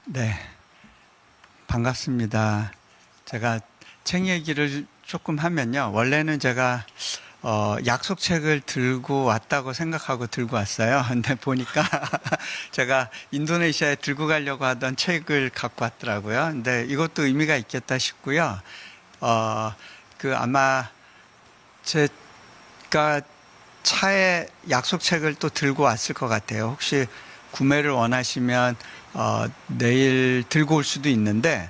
네, 반갑습니다. 제가 책 얘기를 조금 하면요. 원래는 제가 약속책을 들고 왔다고 생각하고 들고 왔어요. 근데 보니까 제가 인도네시아에 들고 가려고 하던 책을 갖고 왔더라고요. 근데 이것도 의미가 있겠다 싶고요. 아마 제가 차에 약속책을 또 들고 왔을 것 같아요. 혹시 구매를 원하시면 내일 들고 올 수도 있는데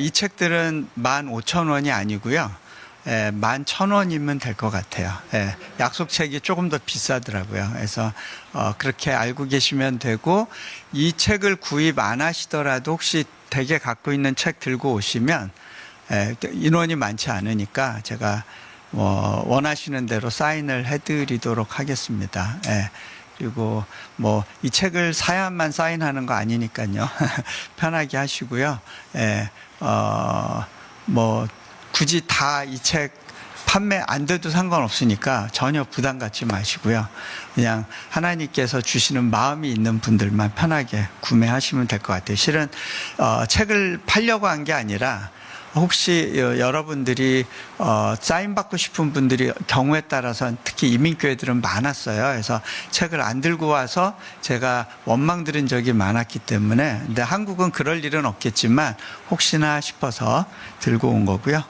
이 책들은 15,000원이 아니고요. 11,000원이면 될 것 같아요. 약속책이 조금 더 비싸더라고요. 그래서 그렇게 알고 계시면 되고, 이 책을 구입 안 하시더라도 혹시 댁에 갖고 있는 책 들고 오시면 인원이 많지 않으니까 제가 원하시는 대로 사인을 해드리도록 하겠습니다. 그리고 이 책을 사야만 사인하는 거 아니니까요. 편하게 하시고요. 굳이 다 이 책 판매 안 돼도 상관없으니까 전혀 부담 갖지 마시고요. 그냥 하나님께서 주시는 마음이 있는 분들만 편하게 구매하시면 될 것 같아요. 실은 책을 팔려고 한 게 아니라 혹시 여러분들이 사인 받고 싶은 분들이 경우에 따라서는 특히 이민교회들은 많았어요. 그래서 책을 안 들고 와서 제가 원망 들은 적이 많았기 때문에, 근데 한국은 그럴 일은 없겠지만 혹시나 싶어서 들고 온 거고요.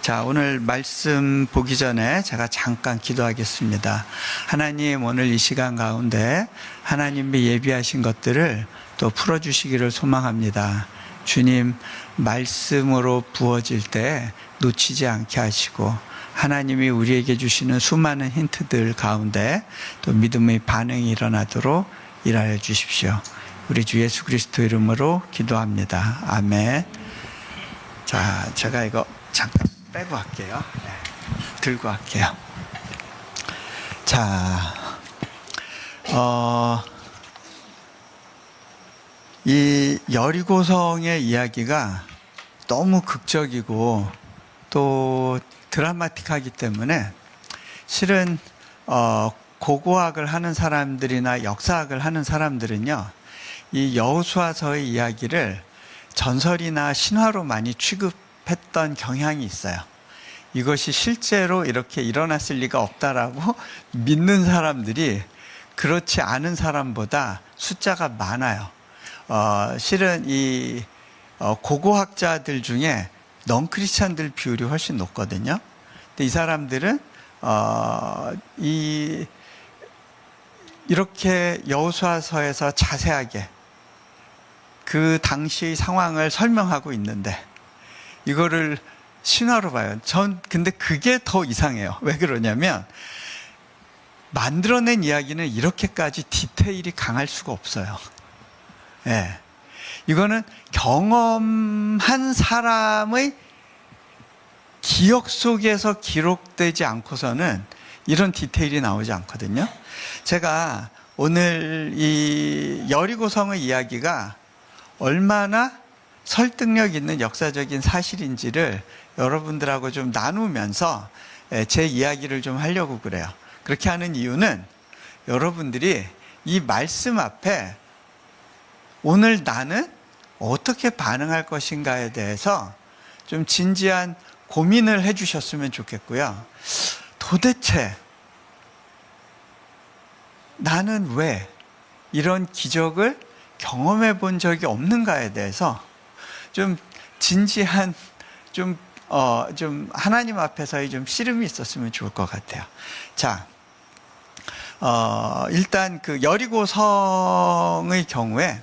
자, 오늘 말씀 보기 전에 제가 잠깐 기도하겠습니다. 하나님, 오늘 이 시간 가운데 하나님이 예비하신 것들을 또 풀어주시기를 소망합니다. 주님, 말씀으로 부어질 때 놓치지 않게 하시고, 하나님이 우리에게 주시는 수많은 힌트들 가운데 또 믿음의 반응이 일어나도록 일하여 주십시오. 우리 주 예수 그리스도 이름으로 기도합니다. 아멘. 자, 제가 이거 잠깐 빼고 할게요. 들고 할게요. 자, 이 여리고성의 이야기가 너무 극적이고 또 드라마틱하기 때문에 실은 고고학을 하는 사람들이나 역사학을 하는 사람들은요, 이 여호수아서의 이야기를 전설이나 신화로 많이 취급했던 경향이 있어요. 이것이 실제로 이렇게 일어났을 리가 없다라고 믿는 사람들이 그렇지 않은 사람보다 숫자가 많아요. 실은 이 고고학자들 중에 넌크리스찬들 비율이 훨씬 높거든요. 근데 이 사람들은 이렇게 여호수아서에서 자세하게 그 당시의 상황을 설명하고 있는데 이거를 신화로 봐요. 근데 그게 더 이상해요. 왜 그러냐면 만들어낸 이야기는 이렇게까지 디테일이 강할 수가 없어요. 이거는 경험한 사람의 기억 속에서 기록되지 않고서는 이런 디테일이 나오지 않거든요. 제가 오늘 이 여리고성의 이야기가 얼마나 설득력 있는 역사적인 사실인지를 여러분들하고 좀 나누면서 제 이야기를 좀 하려고 그래요. 그렇게 하는 이유는 여러분들이 이 말씀 앞에 오늘 나는 어떻게 반응할 것인가에 대해서 좀 진지한 고민을 해주셨으면 좋겠고요. 도대체 나는 왜 이런 기적을 경험해 본 적이 없는가에 대해서 좀 진지한 좀 하나님 앞에서의 좀 씨름이 있었으면 좋을 것 같아요. 자, 일단 그 여리고성의 경우에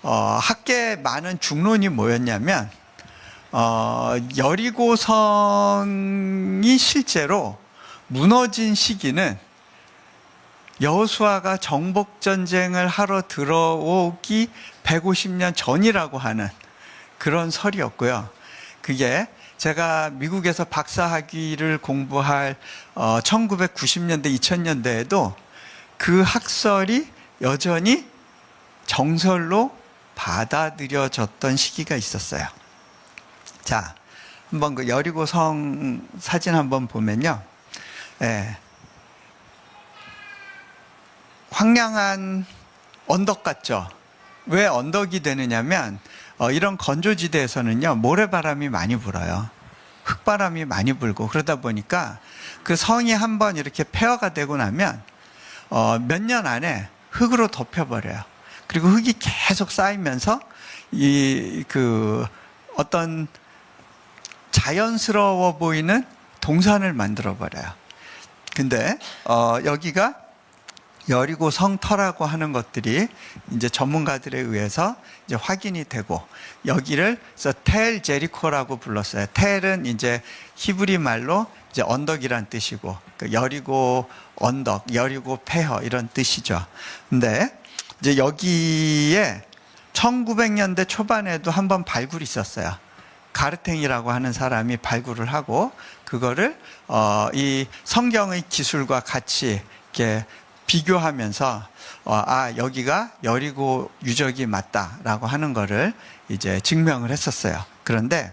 학계에 많은 중론이 뭐였냐면 여리고성이 실제로 무너진 시기는 여호수아가 정복전쟁을 하러 들어오기 150년 전이라고 하는 그런 설이었고요. 그게 제가 미국에서 박사학위를 공부할 1990년대, 2000년대에도 그 학설이 여전히 정설로 받아들여졌던 시기가 있었어요. 자, 한번 그 여리고성 사진 한번 보면요. 황량한 언덕 같죠? 왜 언덕이 되느냐면 이런 건조지대에서는요 모래바람이 많이 불어요. 흙바람이 많이 불고 그러다 보니까 그 성이 한번 이렇게 폐허가 되고 나면 몇 년 안에 흙으로 덮여버려요. 그리고 흙이 계속 쌓이면서 어떤 자연스러워 보이는 동산을 만들어 버려요. 근데 여기가 여리고 성터라고 하는 것들이 이제 전문가들에 의해서 이제 확인이 되고 여기를 텔 제리코라고 불렀어요. 텔은 이제 히브리 말로 이제 언덕이란 뜻이고 여리고 언덕, 여리고 폐허 이런 뜻이죠. 근데 이제 여기에 1900년대 초반에도 한번 발굴이 있었어요. 가르탱이라고 하는 사람이 발굴을 하고 그거를 이 성경의 기술과 같이 이렇게 비교하면서 여기가 여리고 유적이 맞다라고 하는 거를 이제 증명을 했었어요. 그런데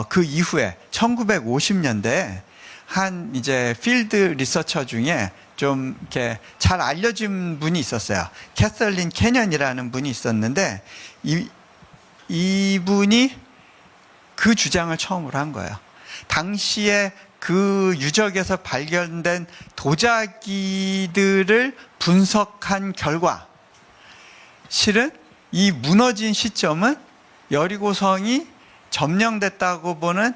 그 이후에 1950년대에 한 이제 필드 리서처 중에 좀 이렇게 잘 알려진 분이 있었어요. 캐서린 캐년이라는 분이 있었는데 이분이 그 주장을 처음으로 한 거예요. 당시에 그 유적에서 발견된 도자기들을 분석한 결과 실은 이 무너진 시점은 여리고성이 점령됐다고 보는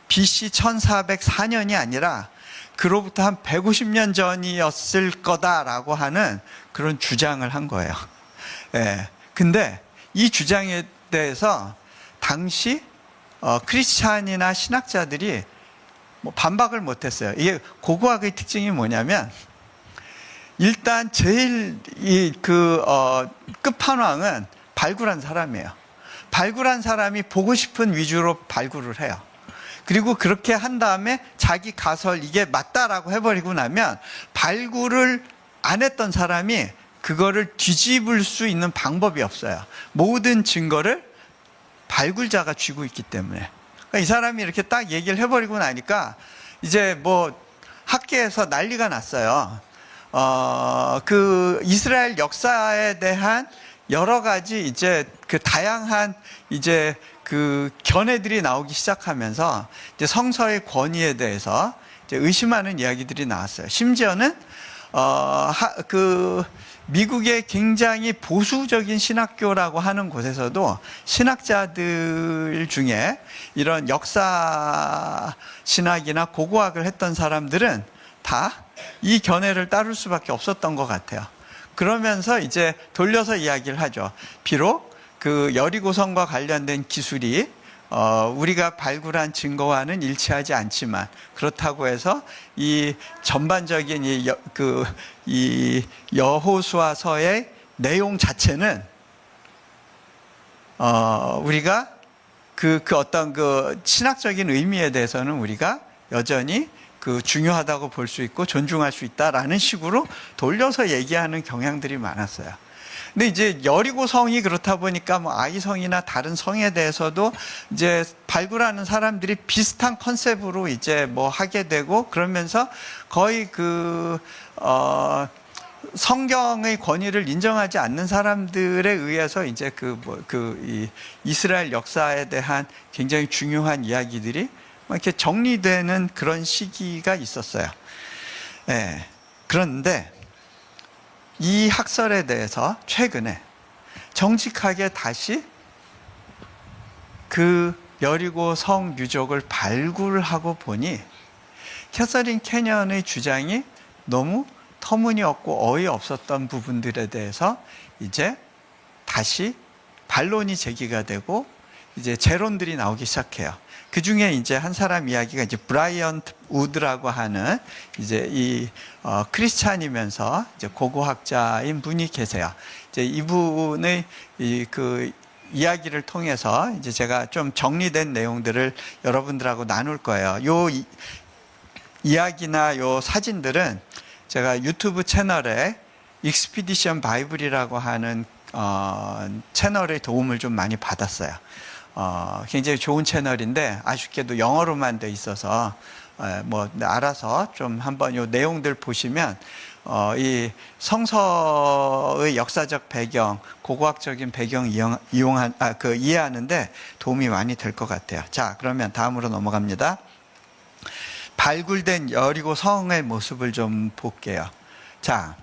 BC 1404년이 아니라 그로부터 한 150년 전이었을 거다라고 하는 그런 주장을 한 거예요. 예. 근데 이 주장에 대해서 당시 크리스찬이나 신학자들이 반박을 못했어요. 이게 고고학의 특징이 뭐냐면 일단 제일 끝판왕은 발굴한 사람이에요. 발굴한 사람이 보고 싶은 위주로 발굴을 해요. 그리고 그렇게 한 다음에 자기 가설 이게 맞다라고 해버리고 나면 발굴을 안 했던 사람이 그거를 뒤집을 수 있는 방법이 없어요. 모든 증거를 발굴자가 쥐고 있기 때문에. 그러니까 이 사람이 이렇게 딱 얘기를 해버리고 나니까 이제 뭐 학계에서 난리가 났어요. 그 이스라엘 역사에 대한 여러 가지 이제 그 다양한 이제 그 견해들이 나오기 시작하면서 이제 성서의 권위에 대해서 이제 의심하는 이야기들이 나왔어요. 심지어는 그 미국의 굉장히 보수적인 신학교라고 하는 곳에서도 신학자들 중에 이런 역사 신학이나 고고학을 했던 사람들은 다 이 견해를 따를 수밖에 없었던 것 같아요. 그러면서 이제 돌려서 이야기를 하죠. 비록 그 여리고성과 관련된 기술이 우리가 발굴한 증거와는 일치하지 않지만 그렇다고 해서 이 전반적인 이 여호수아서의 내용 자체는 우리가 그 어떤 그 신학적인 의미에 대해서는 우리가 여전히 그 중요하다고 볼 수 있고 존중할 수 있다라는 식으로 돌려서 얘기하는 경향들이 많았어요. 근데 이제 여리고성이 그렇다 보니까 뭐 아이성이나 다른 성에 대해서도 이제 발굴하는 사람들이 비슷한 컨셉으로 이제 뭐 하게 되고 그러면서 거의 성경의 권위를 인정하지 않는 사람들에 의해서 이제 이 이스라엘 역사에 대한 굉장히 중요한 이야기들이 이렇게 정리되는 그런 시기가 있었어요. 네. 그런데 이 학설에 대해서 최근에 정직하게 다시 그 여리고 성 유적을 발굴하고 보니 캐서린 캐년의 주장이 너무 터무니없고 어이없었던 부분들에 대해서 이제 다시 반론이 제기가 되고 이제 재론들이 나오기 시작해요. 그 중에 이제 한 사람 이야기가 이제 브라이언 우드라고 하는 이제 크리스찬이면서 이제 고고학자인 분이 계세요. 이제 이분의 그 이야기를 통해서 이제 제가 좀 정리된 내용들을 여러분들하고 나눌 거예요. 요 이야기나 요 사진들은 제가 유튜브 채널에 익스피디션 바이블이라고 하는 채널의 도움을 좀 많이 받았어요. 굉장히 좋은 채널인데 아쉽게도 영어로만 돼 있어서 뭐 알아서 좀 한번 요 내용들 보시면 이 성서의 역사적 배경, 고고학적인 배경 이해하는데 도움이 많이 될 것 같아요. 자, 그러면 다음으로 넘어갑니다. 발굴된 여리고 성의 모습을 좀 볼게요. 자,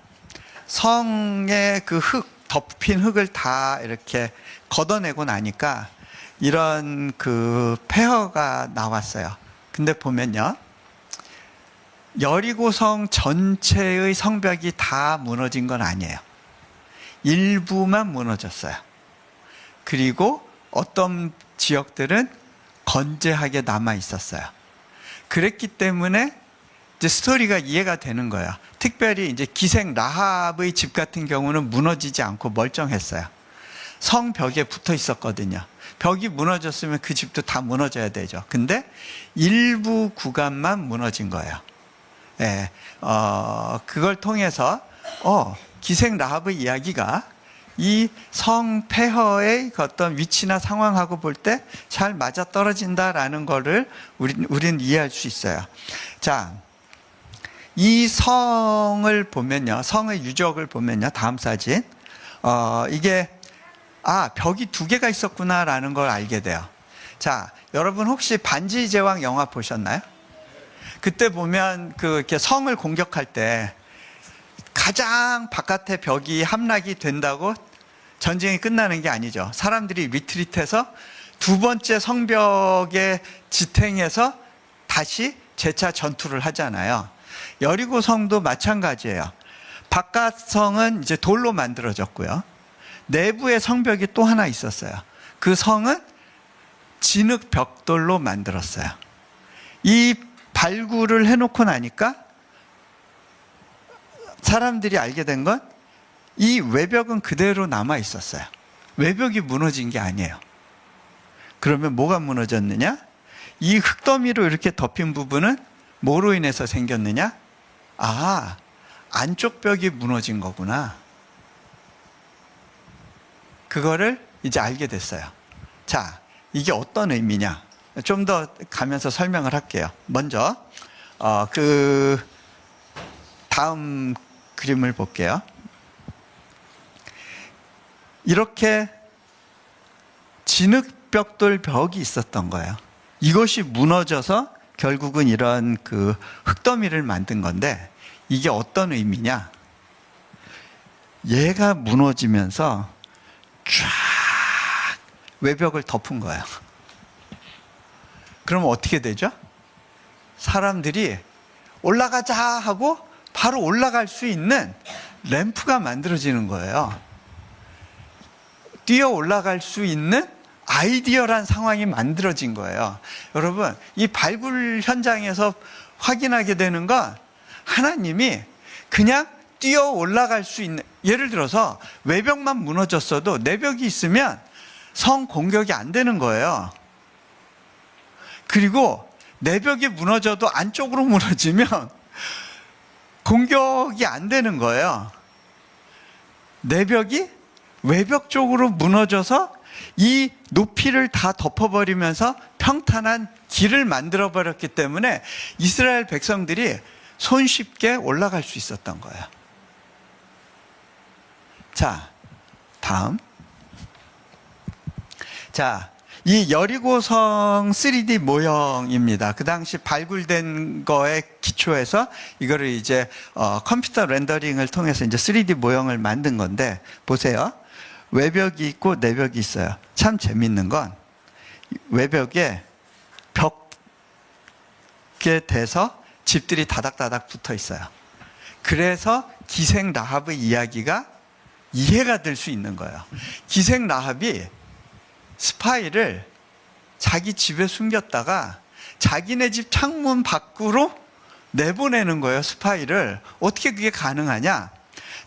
성의 그 덮인 흙을 다 이렇게 걷어내고 나니까 이런 그 폐허가 나왔어요. 근데 보면요, 여리고성 전체의 성벽이 다 무너진 건 아니에요. 일부만 무너졌어요. 그리고 어떤 지역들은 건재하게 남아 있었어요. 그랬기 때문에 이제 스토리가 이해가 되는 거예요. 특별히 이제 기생 라합의 집 같은 경우는 무너지지 않고 멀쩡했어요. 성벽에 붙어 있었거든요. 벽이 무너졌으면 그 집도 다 무너져야 되죠. 근데 일부 구간만 무너진 거예요. 예, 그걸 통해서 기생 라합의 이야기가 이 성 폐허의 어떤 위치나 상황하고 볼 때 잘 맞아 떨어진다라는 거를 우리는 이해할 수 있어요. 자, 이 성을 보면요, 성의 유적을 보면요, 다음 사진, 이게 벽이 두 개가 있었구나라는 걸 알게 돼요. 자, 여러분 혹시 반지의 제왕 영화 보셨나요? 그때 보면 이렇게 성을 공격할 때 가장 바깥에 벽이 함락이 된다고 전쟁이 끝나는 게 아니죠. 사람들이 리트릿해서 두 번째 성벽에 지탱해서 다시 재차 전투를 하잖아요. 여리고 성도 마찬가지예요. 바깥 성은 이제 돌로 만들어졌고요. 내부의 성벽이 또 하나 있었어요. 그 성은 진흙 벽돌로 만들었어요. 이 발굴을 해놓고 나니까 사람들이 알게 된 건 이 외벽은 그대로 남아 있었어요. 외벽이 무너진 게 아니에요. 그러면 뭐가 무너졌느냐? 이 흙더미로 이렇게 덮인 부분은 뭐로 인해서 생겼느냐? 안쪽 벽이 무너진 거구나. 그거를 이제 알게 됐어요. 자, 이게 어떤 의미냐? 좀 더 가면서 설명을 할게요. 먼저 다음 그림을 볼게요. 이렇게 진흙벽돌 벽이 있었던 거예요. 이것이 무너져서 결국은 이런 그 흙더미를 만든 건데, 이게 어떤 의미냐? 얘가 무너지면서 쫙 외벽을 덮은 거예요. 그러면 어떻게 되죠? 사람들이 올라가자 하고 바로 올라갈 수 있는 램프가 만들어지는 거예요. 뛰어 올라갈 수 있는 아이디어란 상황이 만들어진 거예요. 여러분, 이 발굴 현장에서 확인하게 되는 건 하나님이 그냥 뛰어 올라갈 수 있는, 예를 들어서 외벽만 무너졌어도 내벽이 있으면 성 공격이 안 되는 거예요. 그리고 내벽이 무너져도 안쪽으로 무너지면 공격이 안 되는 거예요. 내벽이 외벽 쪽으로 무너져서 이 높이를 다 덮어버리면서 평탄한 길을 만들어버렸기 때문에 이스라엘 백성들이 손쉽게 올라갈 수 있었던 거예요. 자, 다음. 자, 이 여리고성 3D 모형입니다. 그 당시 발굴된 거에 기초해서 이거를 이제 컴퓨터 렌더링을 통해서 이제 3D 모형을 만든 건데, 보세요. 외벽이 있고 내벽이 있어요. 참 재밌는 건 외벽에 벽에 대서 집들이 다닥다닥 붙어 있어요. 그래서 기생 라합의 이야기가 이해가 될 수 있는 거예요. 기생 라합이 스파이를 자기 집에 숨겼다가 자기네 집 창문 밖으로 내보내는 거예요. 스파이를. 어떻게 그게 가능하냐?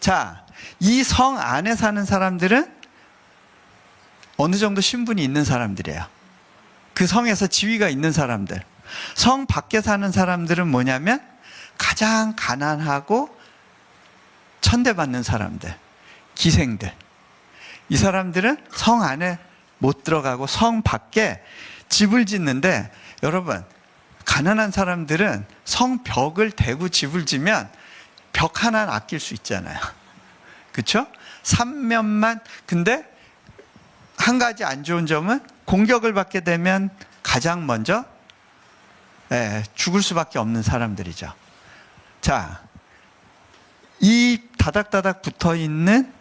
자, 이 성 안에 사는 사람들은 어느 정도 신분이 있는 사람들이에요. 그 성에서 지위가 있는 사람들. 성 밖에 사는 사람들은 뭐냐면 가장 가난하고 천대받는 사람들, 기생들. 이 사람들은 성 안에 못 들어가고 성 밖에 집을 짓는데, 여러분, 가난한 사람들은 성 벽을 대고 집을 지면 벽 하나는 아낄 수 있잖아요. 그렇죠? 3면만. 근데 한 가지 안 좋은 점은 공격을 받게 되면 가장 먼저 죽을 수밖에 없는 사람들이죠. 자, 이 다닥다닥 붙어 있는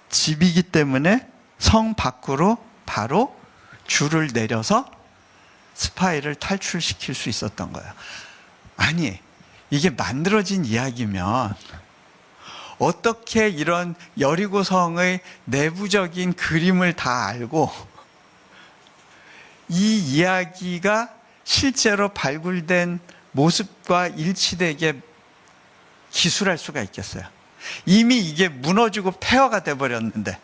집이기 때문에 성 밖으로 바로 줄을 내려서 스파이를 탈출시킬 수 있었던 거예요. 아니, 이게 만들어진 이야기면 어떻게 이런 여리고성의 내부적인 그림을 다 알고 이 이야기가 실제로 발굴된 모습과 일치되게 기술할 수가 있겠어요? 이미 이게 무너지고 폐허가 돼버렸는데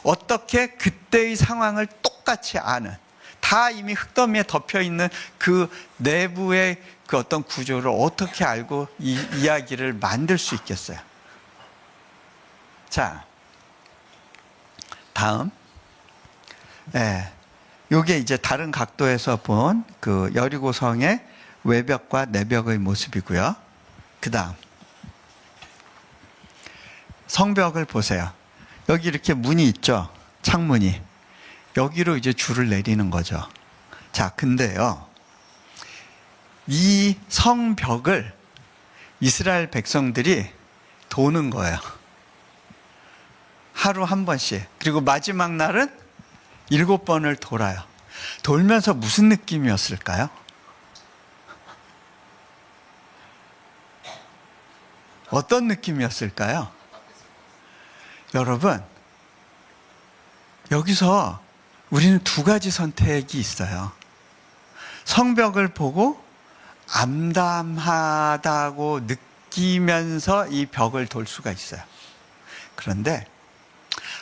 어떻게 그때의 상황을 똑같이 아는, 다 이미 흙더미에 덮여있는 그 내부의 그 어떤 구조를 어떻게 알고 이 이야기를 만들 수 있겠어요? 자, 다음. 요게 이제 다른 각도에서 본 그 여리고성의 외벽과 내벽의 모습이고요. 그 다음. 성벽을 보세요. 여기 이렇게 문이 있죠? 창문이. 여기로 이제 줄을 내리는 거죠. 자, 근데요, 이 성벽을 이스라엘 백성들이 도는 거예요. 하루 한 번씩. 그리고 마지막 날은 7번을 돌아요. 돌면서 무슨 느낌이었을까요? 어떤 느낌이었을까요? 여러분, 여기서 우리는 두 가지 선택이 있어요. 성벽을 보고 암담하다고 느끼면서 이 벽을 돌 수가 있어요. 그런데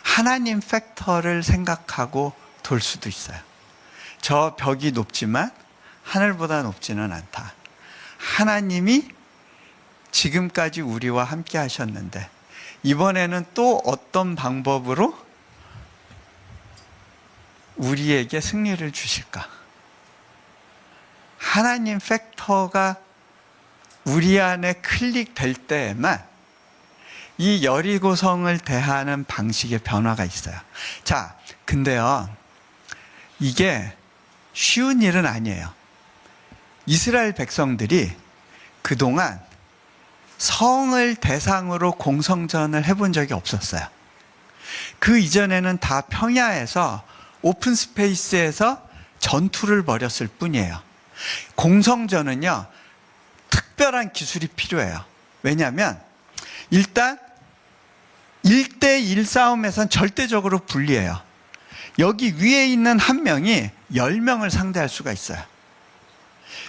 하나님 팩터를 생각하고 돌 수도 있어요. 저 벽이 높지만 하늘보다 높지는 않다. 하나님이 지금까지 우리와 함께 하셨는데 이번에는 또 어떤 방법으로 우리에게 승리를 주실까? 하나님 팩터가 우리 안에 클릭될 때에만 이 여리고성을 대하는 방식의 변화가 있어요. 자, 근데요, 이게 쉬운 일은 아니에요. 이스라엘 백성들이 그동안 성을 대상으로 공성전을 해본 적이 없었어요. 그 이전에는 다 평야에서 오픈 스페이스에서 전투를 벌였을 뿐이에요. 공성전은요, 특별한 기술이 필요해요. 왜냐하면 일단 1대1 싸움에선 절대적으로 불리해요. 여기 위에 있는 한 명이 10명을 상대할 수가 있어요.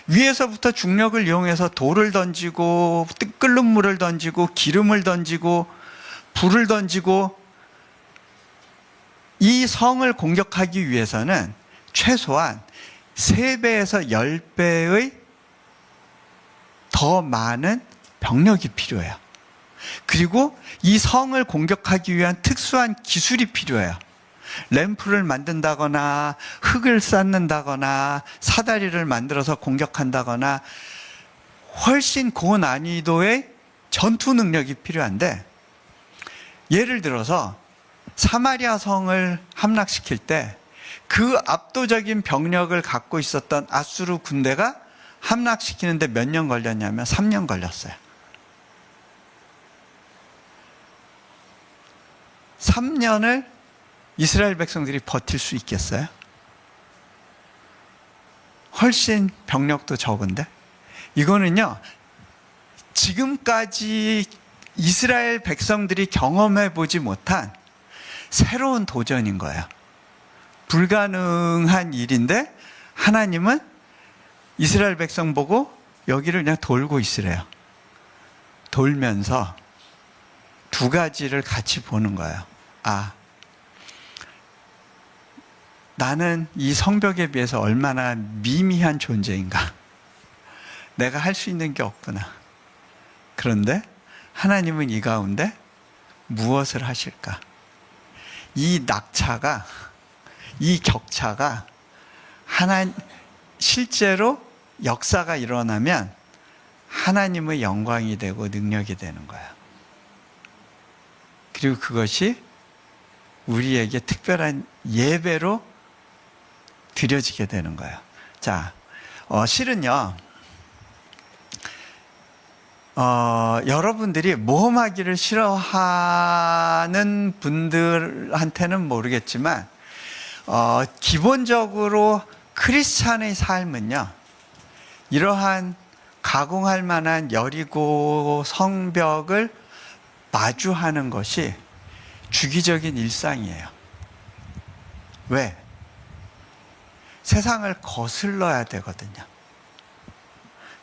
위에서부터 중력을 이용해서 돌을 던지고 끓는 물을 던지고 기름을 던지고 불을 던지고 이 성을 공격하기 위해서는 최소한 3배에서 10배의 더 많은 병력이 필요해요. 그리고 이 성을 공격하기 위한 특수한 기술이 필요해요. 램프를 만든다거나 흙을 쌓는다거나 사다리를 만들어서 공격한다거나 훨씬 고난이도의 전투 능력이 필요한데, 예를 들어서 사마리아 성을 함락시킬 때 그 압도적인 병력을 갖고 있었던 아수르 군대가 함락시키는데 몇 년 걸렸냐면 3년 걸렸어요. 3년을 이스라엘 백성들이 버틸 수 있겠어요? 훨씬 병력도 적은데? 이거는요, 지금까지 이스라엘 백성들이 경험해 보지 못한 새로운 도전인 거예요. 불가능한 일인데 하나님은 이스라엘 백성 보고 여기를 그냥 돌고 있으래요. 돌면서 두 가지를 같이 보는 거예요. 아, 나는 이 성벽에 비해서 얼마나 미미한 존재인가. 내가 할 수 있는 게 없구나. 그런데 하나님은 이 가운데 무엇을 하실까? 이 낙차가, 이 격차가 실제로 역사가 일어나면 하나님의 영광이 되고 능력이 되는 거예요. 그리고 그것이 우리에게 특별한 예배로 드려지게 되는 거예요. 자, 실은요, 여러분들이 모험하기를 싫어하는 분들한테는 모르겠지만, 기본적으로 크리스찬의 삶은요, 이러한 가공할 만한 여리고 성벽을 마주하는 것이 주기적인 일상이에요. 왜? 세상을 거슬러야 되거든요.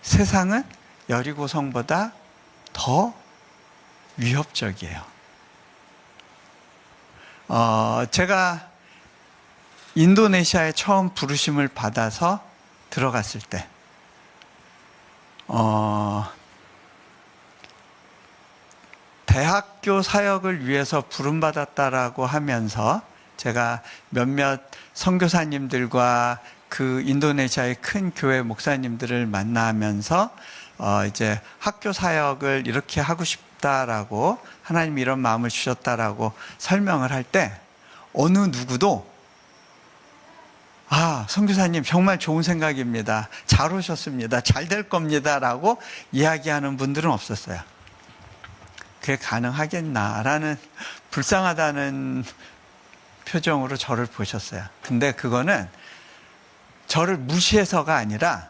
세상은 여리고 성보다 더 위협적이에요. 제가 인도네시아에 처음 부르심을 받아서 들어갔을 때, 대학교 사역을 위해서 부름받았다라고 하면서 제가 몇몇 선교사님들과 그 인도네시아의 큰 교회 목사님들을 만나면서 이제 학교 사역을 이렇게 하고 싶다라고 하나님이 이런 마음을 주셨다라고 설명을 할 때 어느 누구도 선교사님 정말 좋은 생각입니다. 잘 오셨습니다. 잘 될 겁니다라고 이야기하는 분들은 없었어요. 그게 가능하겠나라는 불쌍하다는 표정으로 저를 보셨어요. 근데 그거는 저를 무시해서가 아니라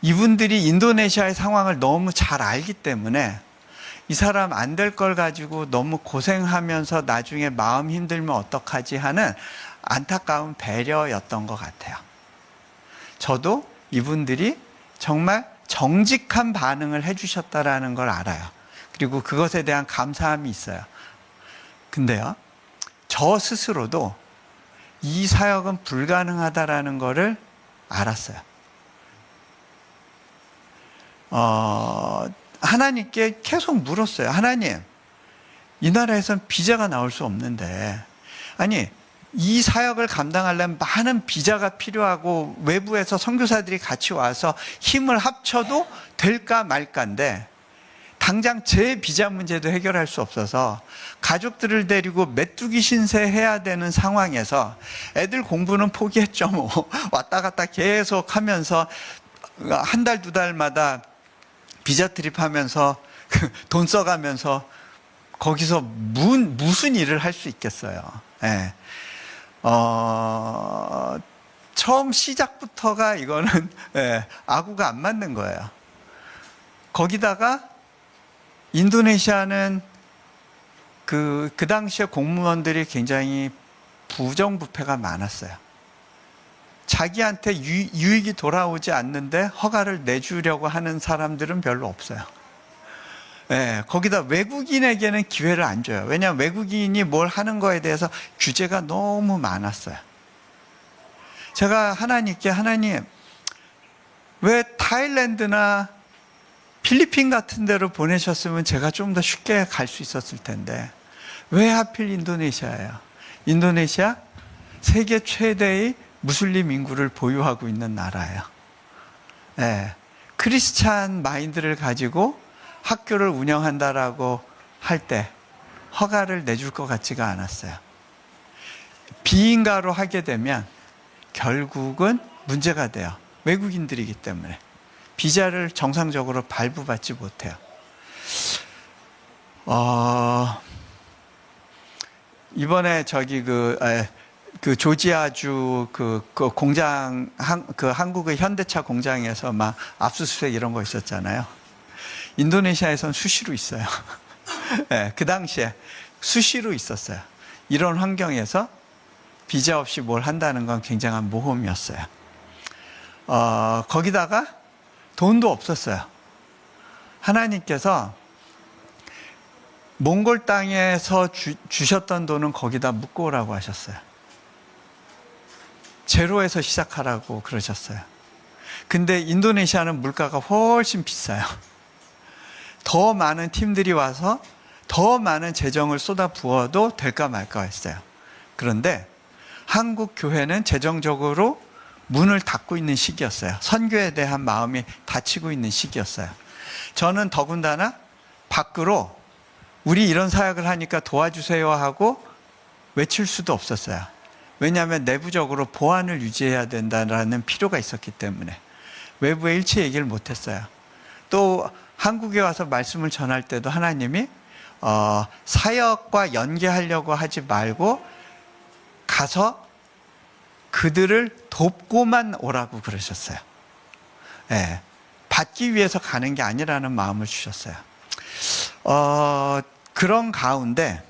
이분들이 인도네시아의 상황을 너무 잘 알기 때문에 이 사람 안 될 걸 가지고 너무 고생하면서 나중에 마음 힘들면 어떡하지 하는 안타까운 배려였던 것 같아요. 저도 이분들이 정말 정직한 반응을 해주셨다라는 걸 알아요. 그리고 그것에 대한 감사함이 있어요. 근데요, 저 스스로도 이 사역은 불가능하다라는 것을 알았어요. 하나님께 계속 물었어요. 하나님, 이 나라에선 비자가 나올 수 없는데, 아니, 이 사역을 감당하려면 많은 비자가 필요하고 외부에서 선교사들이 같이 와서 힘을 합쳐도 될까 말까인데 당장 제 비자 문제도 해결할 수 없어서 가족들을 데리고 메뚜기 신세해야 되는 상황에서 애들 공부는 포기했죠. 뭐 왔다 갔다 계속 하면서 한 달, 두 달마다 비자 트립하면서 돈 써가면서 거기서 무슨 일을 할 수 있겠어요. 네. 처음 시작부터가 이거는 아구가 안 맞는 거예요. 거기다가 인도네시아는 그 당시에 공무원들이 굉장히 부정부패가 많았어요. 자기한테 유익이 돌아오지 않는데 허가를 내주려고 하는 사람들은 별로 없어요. 거기다 외국인에게는 기회를 안 줘요. 왜냐하면 외국인이 뭘 하는 거에 대해서 규제가 너무 많았어요. 제가 하나님께, 하나님, 왜 타일랜드나 필리핀 같은 데로 보내셨으면 제가 좀 더 쉽게 갈 수 있었을 텐데 왜 하필 인도네시아예요? 인도네시아 세계 최대의 무슬림 인구를 보유하고 있는 나라예요. 크리스찬 마인드를 가지고 학교를 운영한다라고 할 때 허가를 내줄 것 같지가 않았어요. 비인가로 하게 되면 결국은 문제가 돼요. 외국인들이기 때문에 비자를 정상적으로 발부받지 못해요. 이번에 저기 그 조지아주 그 공장 한국의 현대차 공장에서 막 압수수색 이런 거 있었잖아요. 인도네시아에선 수시로 있어요. 그 당시에 수시로 있었어요. 이런 환경에서 비자 없이 뭘 한다는 건 굉장한 모험이었어요. 거기다가 돈도 없었어요. 하나님께서 몽골 땅에서 주셨던 돈은 거기다 묻고 오라고 하셨어요. 제로에서 시작하라고 그러셨어요. 근데 인도네시아는 물가가 훨씬 비싸요. 더 많은 팀들이 와서 더 많은 재정을 쏟아 부어도 될까 말까 했어요. 그런데 한국 교회는 재정적으로 문을 닫고 있는 시기였어요. 선교에 대한 마음이 닫히고 있는 시기였어요. 저는 더군다나 밖으로 우리 이런 사역을 하니까 도와주세요 하고 외칠 수도 없었어요. 왜냐하면 내부적으로 보안을 유지해야 된다는 필요가 있었기 때문에 외부에 일체 얘기를 못했어요. 또 한국에 와서 말씀을 전할 때도 하나님이 사역과 연계하려고 하지 말고 가서 그들을 돕고만 오라고 그러셨어요. 예, 받기 위해서 가는 게 아니라는 마음을 주셨어요. 그런 가운데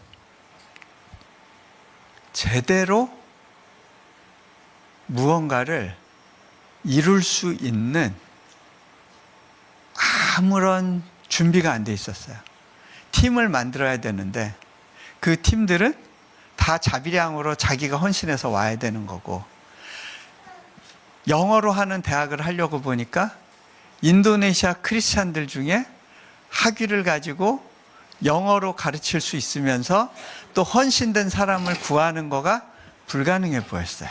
제대로 무언가를 이룰 수 있는 아무런 준비가 안 돼 있었어요. 팀을 만들어야 되는데 그 팀들은 다 자비량으로 자기가 헌신해서 와야 되는 거고, 영어로 하는 대학을 하려고 보니까 인도네시아 크리스찬들 중에 학위를 가지고 영어로 가르칠 수 있으면서 또 헌신된 사람을 구하는 거가 불가능해 보였어요.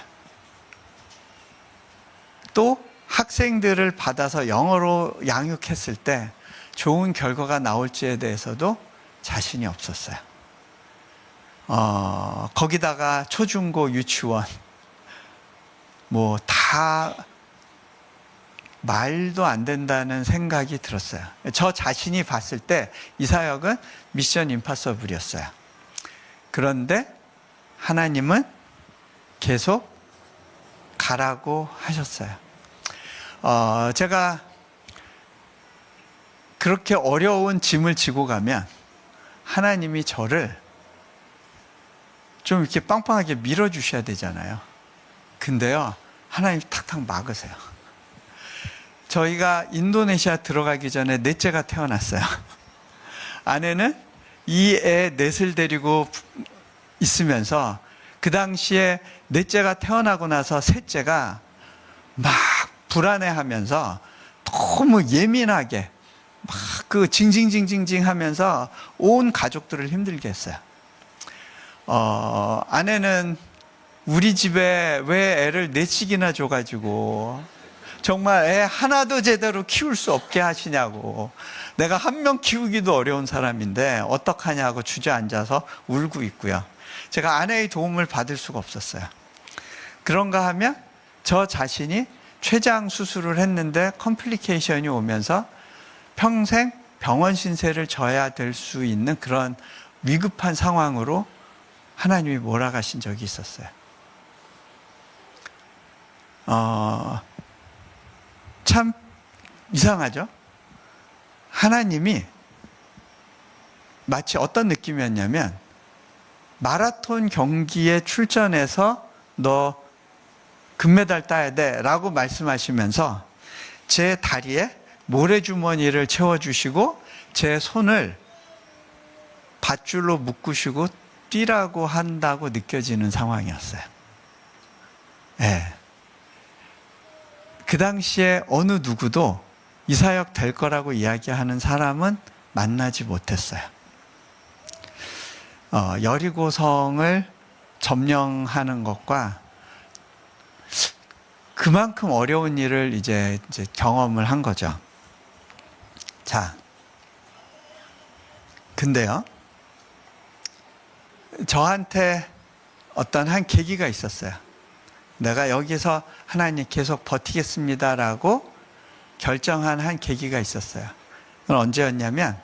또 학생들을 받아서 영어로 양육했을 때 좋은 결과가 나올지에 대해서도 자신이 없었어요. 거기다가 초중고 유치원 뭐 다 말도 안 된다는 생각이 들었어요. 저 자신이 봤을 때 이 사역은 미션 임파서블이었어요. 그런데 하나님은 계속 가라고 하셨어요. 제가 그렇게 어려운 짐을 지고 가면 하나님이 저를 좀 이렇게 빵빵하게 밀어주셔야 되잖아요. 근데요, 하나님이 탁탁 막으세요. 저희가 인도네시아 들어가기 전에 넷째가 태어났어요. 아내는 이 애 넷을 데리고 있으면서 그 당시에 넷째가 태어나고 나서 셋째가 막 불안해하면서 너무 예민하게 막 그 징징징징징 하면서 온 가족들을 힘들게 했어요. 아내는 우리 집에 왜 애를 넷씩이나 줘가지고 정말 애 하나도 제대로 키울 수 없게 하시냐고, 내가 한 명 키우기도 어려운 사람인데 어떡하냐고 주저앉아서 울고 있고요. 제가 아내의 도움을 받을 수가 없었어요. 그런가 하면 저 자신이 췌장 수술을 했는데 컴플리케이션이 오면서 평생 병원 신세를 져야 될 수 있는 그런 위급한 상황으로 하나님이 몰아가신 적이 있었어요. 참 이상하죠? 하나님이 마치 어떤 느낌이었냐면, 마라톤 경기에 출전해서 너 금메달 따야 돼 라고 말씀하시면서 제 다리에 모래주머니를 채워주시고 제 손을 밧줄로 묶으시고 뛰라고 한다고 느껴지는 상황이었어요. 네. 그 당시에 어느 누구도 이 사역 될 거라고 이야기하는 사람은 만나지 못했어요. 여리고성을 점령하는 것과 그만큼 어려운 일을 이제 경험을 한 거죠. 자, 근데요, 저한테 어떤 한 계기가 있었어요. 내가 여기서 하나님 계속 버티겠습니다라고 결정한 한 계기가 있었어요. 그건 언제였냐면,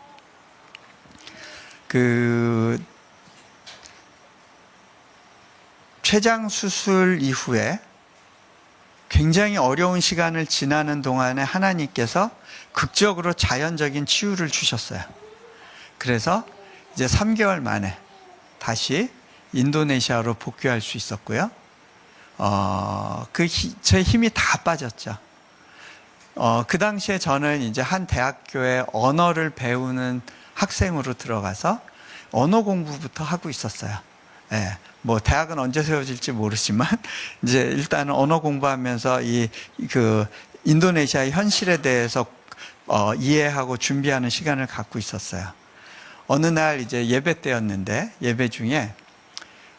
췌장 수술 이후에 굉장히 어려운 시간을 지나는 동안에 하나님께서 극적으로 자연적인 치유를 주셨어요. 그래서 이제 3개월 만에 다시 인도네시아로 복귀할 수 있었고요. 제 힘이 다 빠졌죠. 그 당시에 저는 이제 한 대학교에 언어를 배우는 학생으로 들어가서 언어 공부부터 하고 있었어요. 예, 뭐 대학은 언제 세워질지 모르지만 이제 일단은 언어 공부하면서 인도네시아의 현실에 대해서 이해하고 준비하는 시간을 갖고 있었어요. 어느 날 이제 예배 때였는데, 예배 중에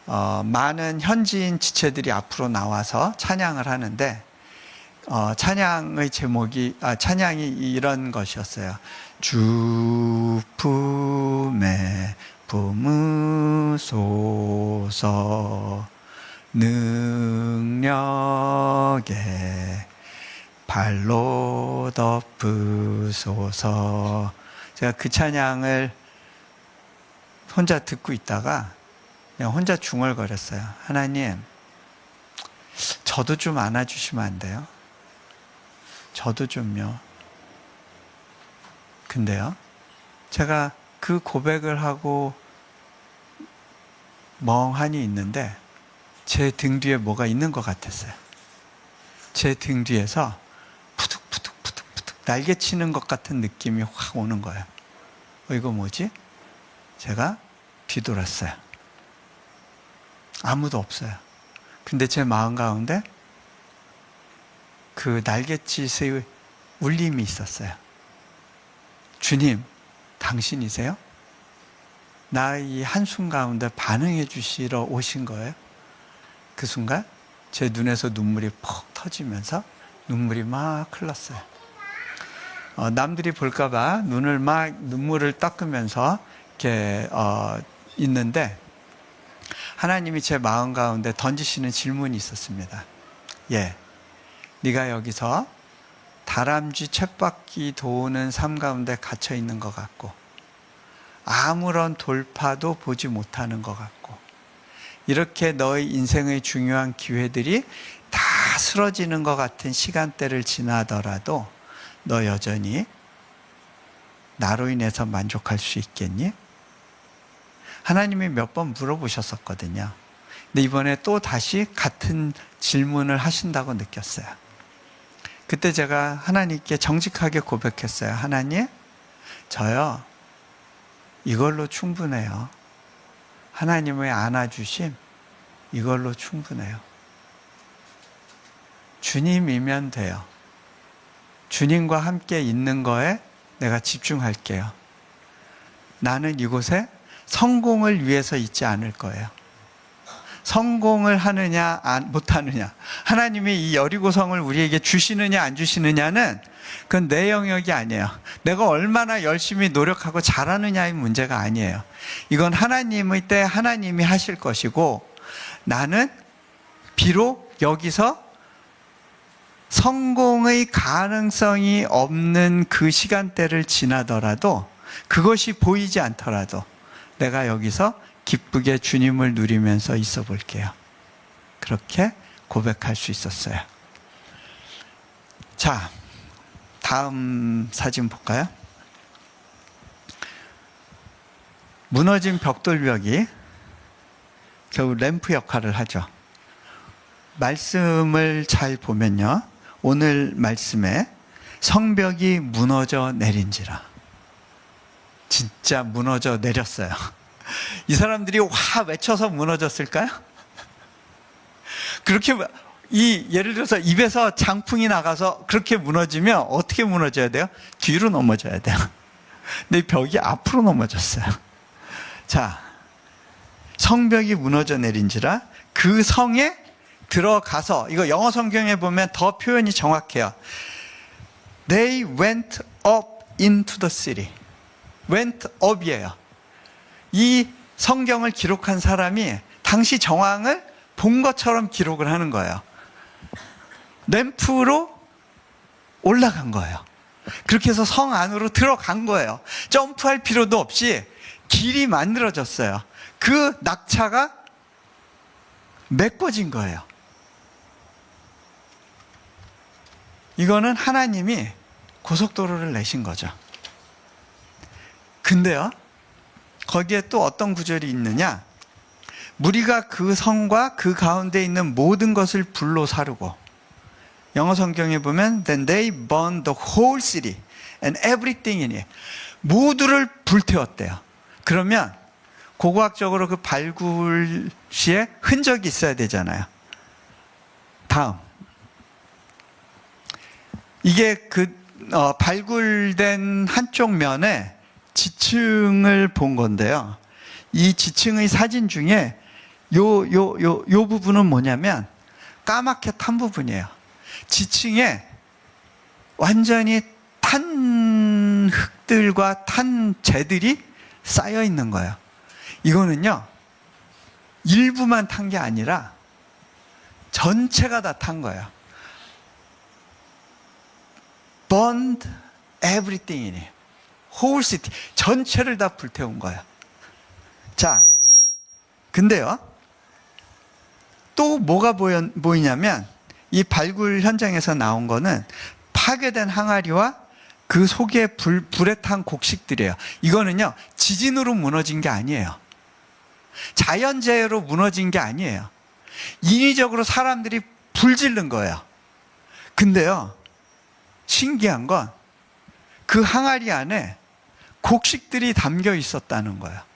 많은 현지인 지체들이 앞으로 나와서 찬양을 하는데, 찬양의 제목이 찬양이 이런 것이었어요. 주 품에 품으소서. 능력에 발로 덮으소서. 제가 그 찬양을 혼자 듣고 있다가 그냥 혼자 중얼거렸어요. 하나님, 저도 좀 안아주시면 안 돼요? 저도 좀요. 근데요, 제가 그 고백을 하고 멍하니 있는데 제 등 뒤에 뭐가 있는 것 같았어요. 제 등 뒤에서 푸득푸득 날개치는 것 같은 느낌이 확 오는 거예요. 이거 뭐지? 제가 뒤돌았어요. 아무도 없어요. 근데 제 마음 가운데 그 날갯짓의 울림이 있었어요. 주님, 당신이세요? 나 이 한숨 가운데 반응해 주시러 오신 거예요? 그 순간 제 눈에서 눈물이 퍽 터지면서 눈물이 막 흘렀어요. 남들이 볼까봐 눈을 막 눈물을 닦으면서 이렇게 있는데 하나님이 제 마음 가운데 던지시는 질문이 있었습니다. 네가 여기서 다람쥐 쳇바퀴 도는 삶 가운데 갇혀 있는 것 같고 아무런 돌파도 보지 못하는 것 같고 이렇게 너의 인생의 중요한 기회들이 다 쓰러지는 것 같은 시간대를 지나더라도 너 여전히 나로 인해서 만족할 수 있겠니? 하나님이 몇 번 물어보셨었거든요. 근데 이번에 또 다시 같은 질문을 하신다고 느꼈어요. 그때 제가 하나님께 정직하게 고백했어요. 하나님, 저요 이걸로 충분해요. 하나님의 안아주심 이걸로 충분해요. 주님이면 돼요. 주님과 함께 있는 거에 내가 집중할게요. 나는 이곳에 성공을 위해서 있지 않을 거예요. 성공을 하느냐 못하느냐, 하나님이 이 여리고성을 우리에게 주시느냐 안 주시느냐는 그건 내 영역이 아니에요. 내가 얼마나 열심히 노력하고 잘하느냐의 문제가 아니에요. 이건 하나님의 때 하나님이 하실 것이고, 나는 비록 여기서 성공의 가능성이 없는 그 시간대를 지나더라도, 그것이 보이지 않더라도 내가 여기서 기쁘게 주님을 누리면서 있어 볼게요. 그렇게 고백할 수 있었어요. 자, 다음 사진 볼까요? 무너진 벽돌벽이 결국 램프 역할을 하죠. 말씀을 잘 보면요, 오늘 말씀에 성벽이 무너져 내린지라, 진짜 무너져 내렸어요. 이 사람들이 와 외쳐서 무너졌을까요? 그렇게 예를 들어서 입에서 장풍이 나가서 그렇게 무너지면 어떻게 무너져야 돼요? 뒤로 넘어져야 돼요. 근데 벽이 앞으로 넘어졌어요. 자, 성벽이 무너져 내린지라 그 성에 들어가서, 이거 영어 성경에 보면 더 표현이 정확해요. They went up into the city. went up이에요. 이 성경을 기록한 사람이 당시 정황을 본 것처럼 기록을 하는 거예요. 램프로 올라간 거예요. 그렇게 해서 성 안으로 들어간 거예요. 점프할 필요도 없이 길이 만들어졌어요. 그 낙차가 메꿔진 거예요. 이거는 하나님이 고속도로를 내신 거죠. 근데요, 거기에 또 어떤 구절이 있느냐? 무리가 그 성과 그 가운데 있는 모든 것을 불로 사르고, 영어 성경에 보면 Then they burned the whole city and everything in it. 모두를 불태웠대요. 그러면 고고학적으로 그 발굴 시에 흔적이 있어야 되잖아요. 다음, 이게 그 발굴된 한쪽 면에 지층을 본 건데요. 이 지층의 사진 중에 요 부분은 뭐냐면 까맣게 탄 부분이에요. 지층에 완전히 탄 흙들과 탄 재들이 쌓여 있는 거예요. 이거는요, 일부만 탄 게 아니라 전체가 다 탄 거예요. Burned everything in it. whole city. 전체를 다 불태운 거예요. 자, 근데요, 또 뭐가 보이냐면, 이 발굴 현장에서 나온 거는 파괴된 항아리와 그 속에 불에 탄 곡식들이에요. 이거는요, 지진으로 무너진 게 아니에요. 자연재해로 무너진 게 아니에요. 인위적으로 사람들이 불질른 거예요. 근데요, 신기한 건 그 항아리 안에 곡식들이 담겨 있었다는 거예요.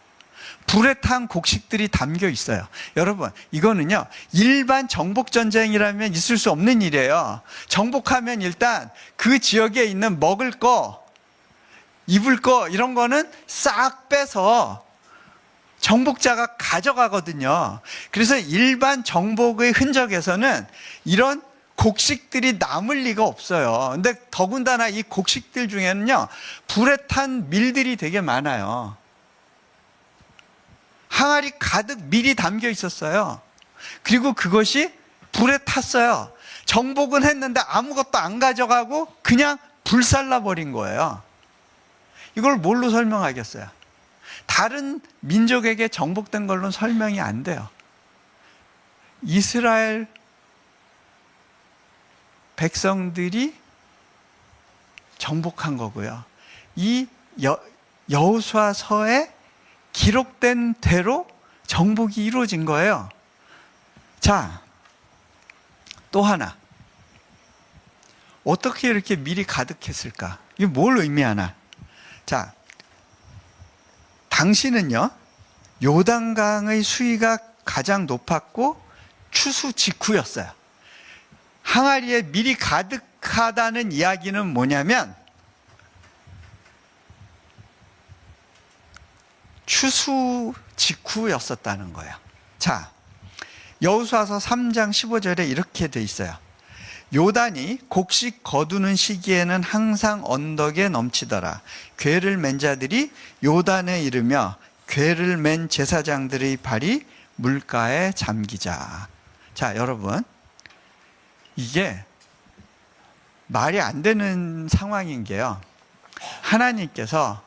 불에 탄 곡식들이 담겨 있어요. 여러분, 이거는요, 일반 정복전쟁이라면 있을 수 없는 일이에요. 정복하면 일단 그 지역에 있는 먹을 거, 입을 거, 이런 거는 싹 빼서 정복자가 가져가거든요. 그래서 일반 정복의 흔적에서는 이런 곡식들이 남을 리가 없어요. 근데 더군다나 이 곡식들 중에는요, 불에 탄 밀들이 되게 많아요. 항아리 가득 밀이 담겨 있었어요. 그리고 그것이 불에 탔어요. 정복은 했는데 아무것도 안 가져가고 그냥 불살라 버린 거예요. 이걸 뭘로 설명하겠어요? 다른 민족에게 정복된 걸로는 설명이 안 돼요. 이스라엘 백성들이 정복한 거고요. 이 여호수아서에 기록된 대로 정복이 이루어진 거예요. 자, 또 하나. 어떻게 이렇게 밀이 가득했을까? 이게 뭘 의미하나? 자, 당시는요, 요단강의 수위가 가장 높았고 추수 직후였어요. 항아리에 밀이 가득하다는 이야기는 뭐냐면, 추수 직후였었다는 거예요. 자, 여호수아서 3장 15절에 이렇게 돼 있어요. 요단이 곡식 거두는 시기에는 항상 언덕에 넘치더라. 궤를 맨 자들이 요단에 이르며 궤를 맨 제사장들의 발이 물가에 잠기자. 자, 여러분, 이게 말이 안 되는 상황인 게요, 하나님께서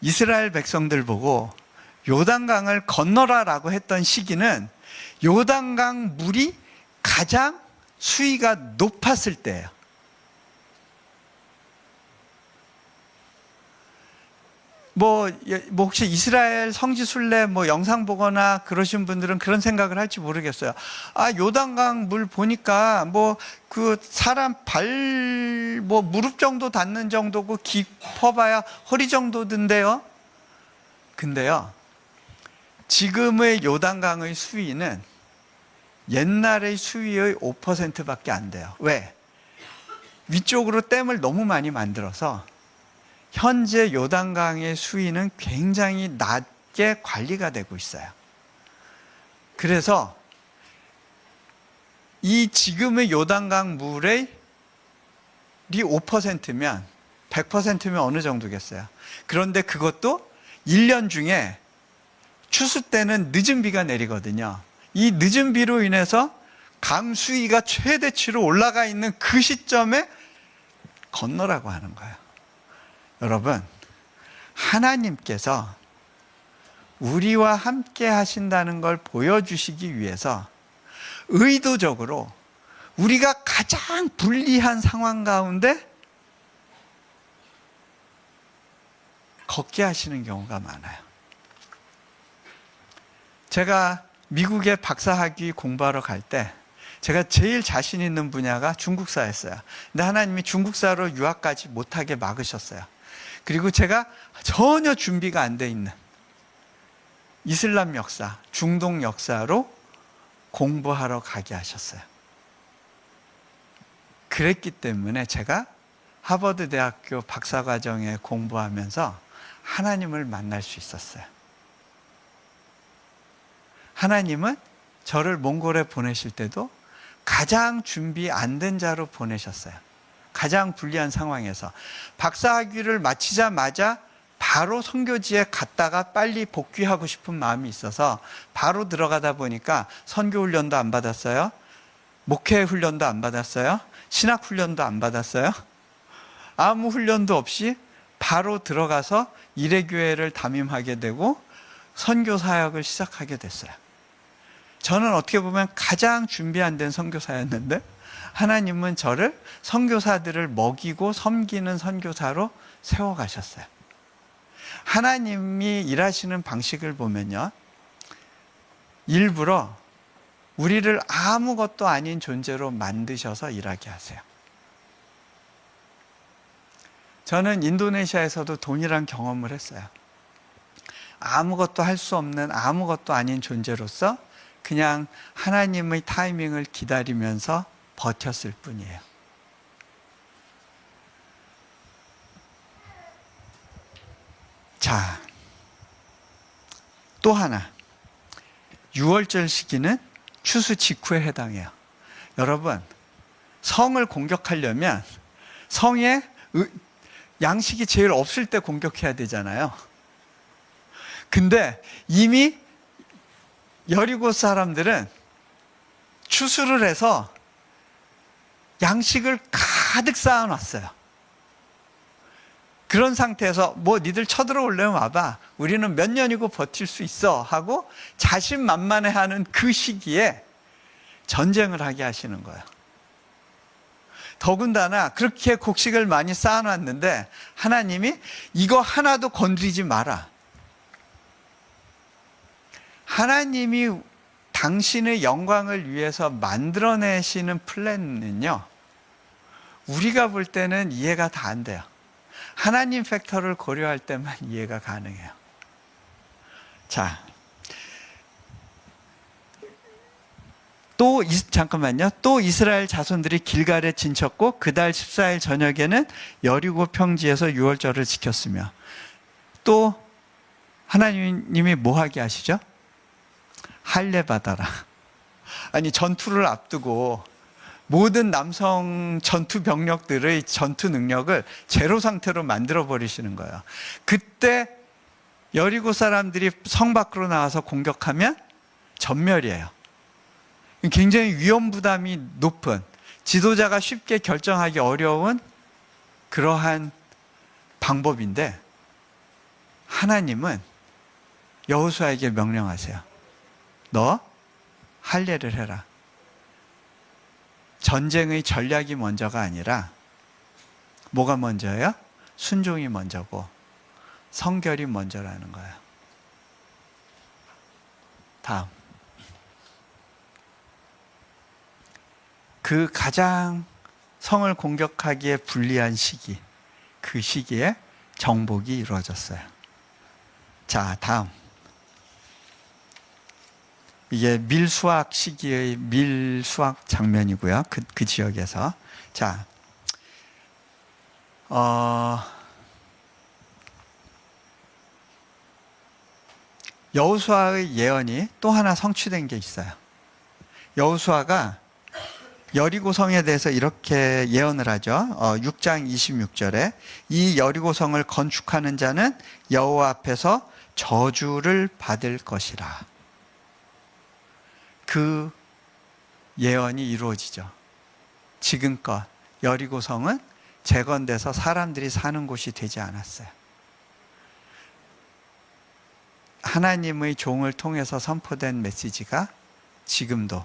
이스라엘 백성들 보고 요단강을 건너라라고 했던 시기는 요단강 물이 가장 수위가 높았을 때예요. 뭐 혹시 이스라엘 성지순례 영상 보거나 그러신 분들은 그런 생각을 할지 모르겠어요. 아, 요단강 물 보니까 그 사람 발 무릎 정도 닿는 정도고 깊어봐야 허리 정도던데요. 근데요, 지금의 요단강의 수위는 옛날의 수위의 5%밖에 안 돼요. 왜? 위쪽으로 댐을 너무 많이 만들어서 현재 요단강의 수위는 굉장히 낮게 관리가 되고 있어요. 그래서 이 지금의 요단강 물의 5%면 100%면 어느 정도겠어요? 그런데 그것도 1년 중에 추수 때는 늦은 비가 내리거든요. 이 늦은 비로 인해서 강 수위가 최대치로 올라가 있는 그 시점에 건너라고 하는 거예요. 여러분, 하나님께서 우리와 함께 하신다는 걸 보여주시기 위해서 의도적으로 우리가 가장 불리한 상황 가운데 걷게 하시는 경우가 많아요. 제가 미국에 박사학위 공부하러 갈 때 제가 제일 자신 있는 분야가 중국사였어요. 근데 하나님이 중국사로 유학까지 못하게 막으셨어요. 그리고 제가 전혀 준비가 안 돼 있는 이슬람 역사, 중동 역사로 공부하러 가게 하셨어요. 그랬기 때문에 제가 하버드 대학교 박사과정에 공부하면서 하나님을 만날 수 있었어요. 하나님은 저를 몽골에 보내실 때도 가장 준비 안 된 자로 보내셨어요. 가장 불리한 상황에서 박사학위를 마치자마자 바로 선교지에 갔다가 빨리 복귀하고 싶은 마음이 있어서 바로 들어가다 보니까 선교 훈련도 안 받았어요. 목회 훈련도 안 받았어요. 신학 훈련도 안 받았어요. 아무 훈련도 없이 바로 들어가서 일회교회를 담임하게 되고 선교 사역을 시작하게 됐어요. 저는 어떻게 보면 가장 준비 안 된 선교사였는데 하나님은 저를 선교사들을 먹이고 섬기는 선교사로 세워가셨어요. 하나님이 일하시는 방식을 보면요, 일부러 우리를 아무것도 아닌 존재로 만드셔서 일하게 하세요. 저는 인도네시아에서도 동일한 경험을 했어요. 아무것도 할 수 없는 아무것도 아닌 존재로서 그냥 하나님의 타이밍을 기다리면서 버텼을 뿐이에요. 자, 또 하나. 6월절 시기는 추수 직후에 해당해요. 여러분, 성을 공격하려면 성에 양식이 제일 없을 때 공격해야 되잖아요. 근데 이미 여리고 사람들은 추수를 해서 양식을 가득 쌓아놨어요. 그런 상태에서 뭐 니들 쳐들어올려면 와봐. 우리는 몇 년이고 버틸 수 있어 하고 자신만만해하는 그 시기에 전쟁을 하게 하시는 거예요. 더군다나 그렇게 곡식을 많이 쌓아놨는데 하나님이 이거 하나도 건드리지 마라. 하나님이 당신의 영광을 위해서 만들어내시는 플랜은요, 우리가 볼 때는 이해가 다 안 돼요. 하나님 팩터를 고려할 때만 이해가 가능해요. 자, 잠깐만요. 또 이스라엘 자손들이 길갈에 진쳤고 그달 14일 저녁에는 여리고 평지에서 6월절을 지켰으며, 또 하나님이 뭐 하게 하시죠? 할례 받아라. 아니, 전투를 앞두고 모든 남성 전투 병력들의 전투 능력을 제로 상태로 만들어 버리시는 거예요. 그때 여리고 사람들이 성 밖으로 나와서 공격하면 전멸이에요. 굉장히 위험 부담이 높은, 지도자가 쉽게 결정하기 어려운 그러한 방법인데, 하나님은 여호수아에게 명령하세요. 너 할례를 해라. 전쟁의 전략이 먼저가 아니라 뭐가 먼저예요? 순종이 먼저고 성결이 먼저라는 거예요. 다음. 그 가장 성을 공격하기에 불리한 시기, 그 시기에 정복이 이루어졌어요. 자, 다음. 이게 밀수확 시기의 밀수확 장면이고요. 그 지역에서. 자, 여호수아의 예언이 또 하나 성취된 게 있어요. 여호수아가 여리고성에 대해서 이렇게 예언을 하죠. 6장 26절에 이 여리고성을 건축하는 자는 여호와 앞에서 저주를 받을 것이라. 그 예언이 이루어지죠. 지금껏 여리고성은 재건돼서 사람들이 사는 곳이 되지 않았어요. 하나님의 종을 통해서 선포된 메시지가 지금도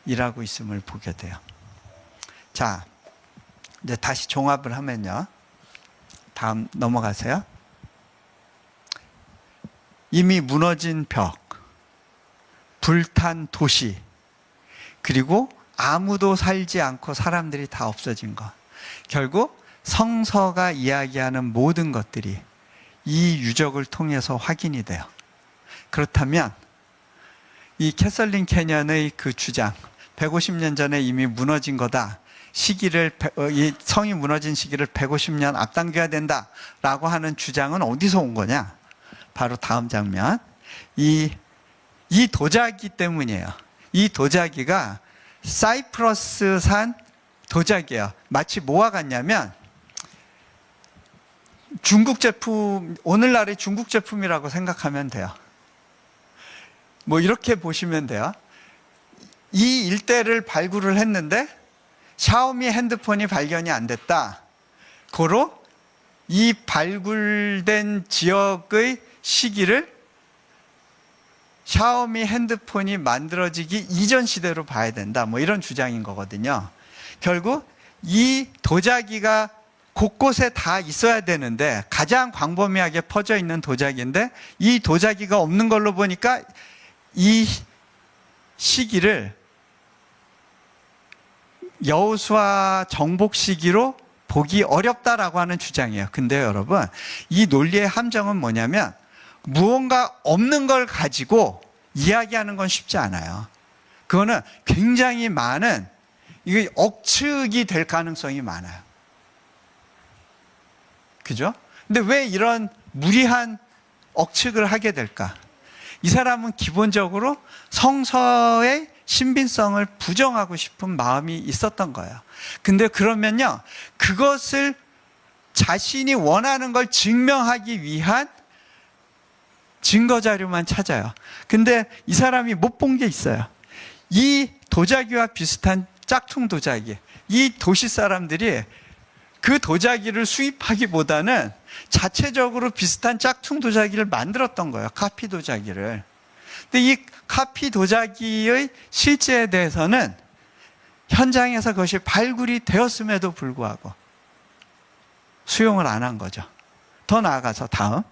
일하고 있음을 보게 돼요. 자, 이제 다시 종합을 하면요. 다음 넘어가세요. 이미 무너진 벽, 불탄 도시, 그리고 아무도 살지 않고 사람들이 다 없어진 것. 결국 성서가 이야기하는 모든 것들이 이 유적을 통해서 확인이 돼요. 그렇다면 이 캐설린 캐년의 그 주장, 150년 전에 이미 무너진 거다, 이 성이 무너진 시기를 150년 앞당겨야 된다라고 하는 주장은 어디서 온 거냐? 바로 다음 장면. 이 도자기 때문이에요. 이 도자기가 사이프러스산 도자기예요. 마치 뭐와 같냐면 중국 제품, 오늘날의 중국 제품이라고 생각하면 돼요. 뭐 이렇게 보시면 돼요. 이 일대를 발굴을 했는데 샤오미 핸드폰이 발견이 안 됐다. 고로 이 발굴된 지역의 시기를 샤오미 핸드폰이 만들어지기 이전 시대로 봐야 된다. 뭐 이런 주장인 거거든요. 결국 이 도자기가 곳곳에 다 있어야 되는데 가장 광범위하게 퍼져 있는 도자기인데 이 도자기가 없는 걸로 보니까 이 시기를 여호수아 정복 시기로 보기 어렵다라고 하는 주장이에요. 근데 여러분, 이 논리의 함정은 뭐냐면 무언가 없는 걸 가지고 이야기하는 건 쉽지 않아요. 그거는 굉장히 많은 이게 억측이 될 가능성이 많아요. 그죠? 근데 왜 이런 무리한 억측을 하게 될까? 이 사람은 기본적으로 성서의 신빙성을 부정하고 싶은 마음이 있었던 거예요. 근데 그러면요, 그것을 자신이 원하는 걸 증명하기 위한 증거 자료만 찾아요. 근데 이 사람이 못 본 게 있어요. 이 도자기와 비슷한 짝퉁 도자기, 이 도시 사람들이 그 도자기를 수입하기보다는 자체적으로 비슷한 짝퉁 도자기를 만들었던 거예요. 카피 도자기를. 근데 이 카피 도자기의 실제에 대해서는 현장에서 그것이 발굴이 되었음에도 불구하고 수용을 안 한 거죠. 더 나아가서 다음.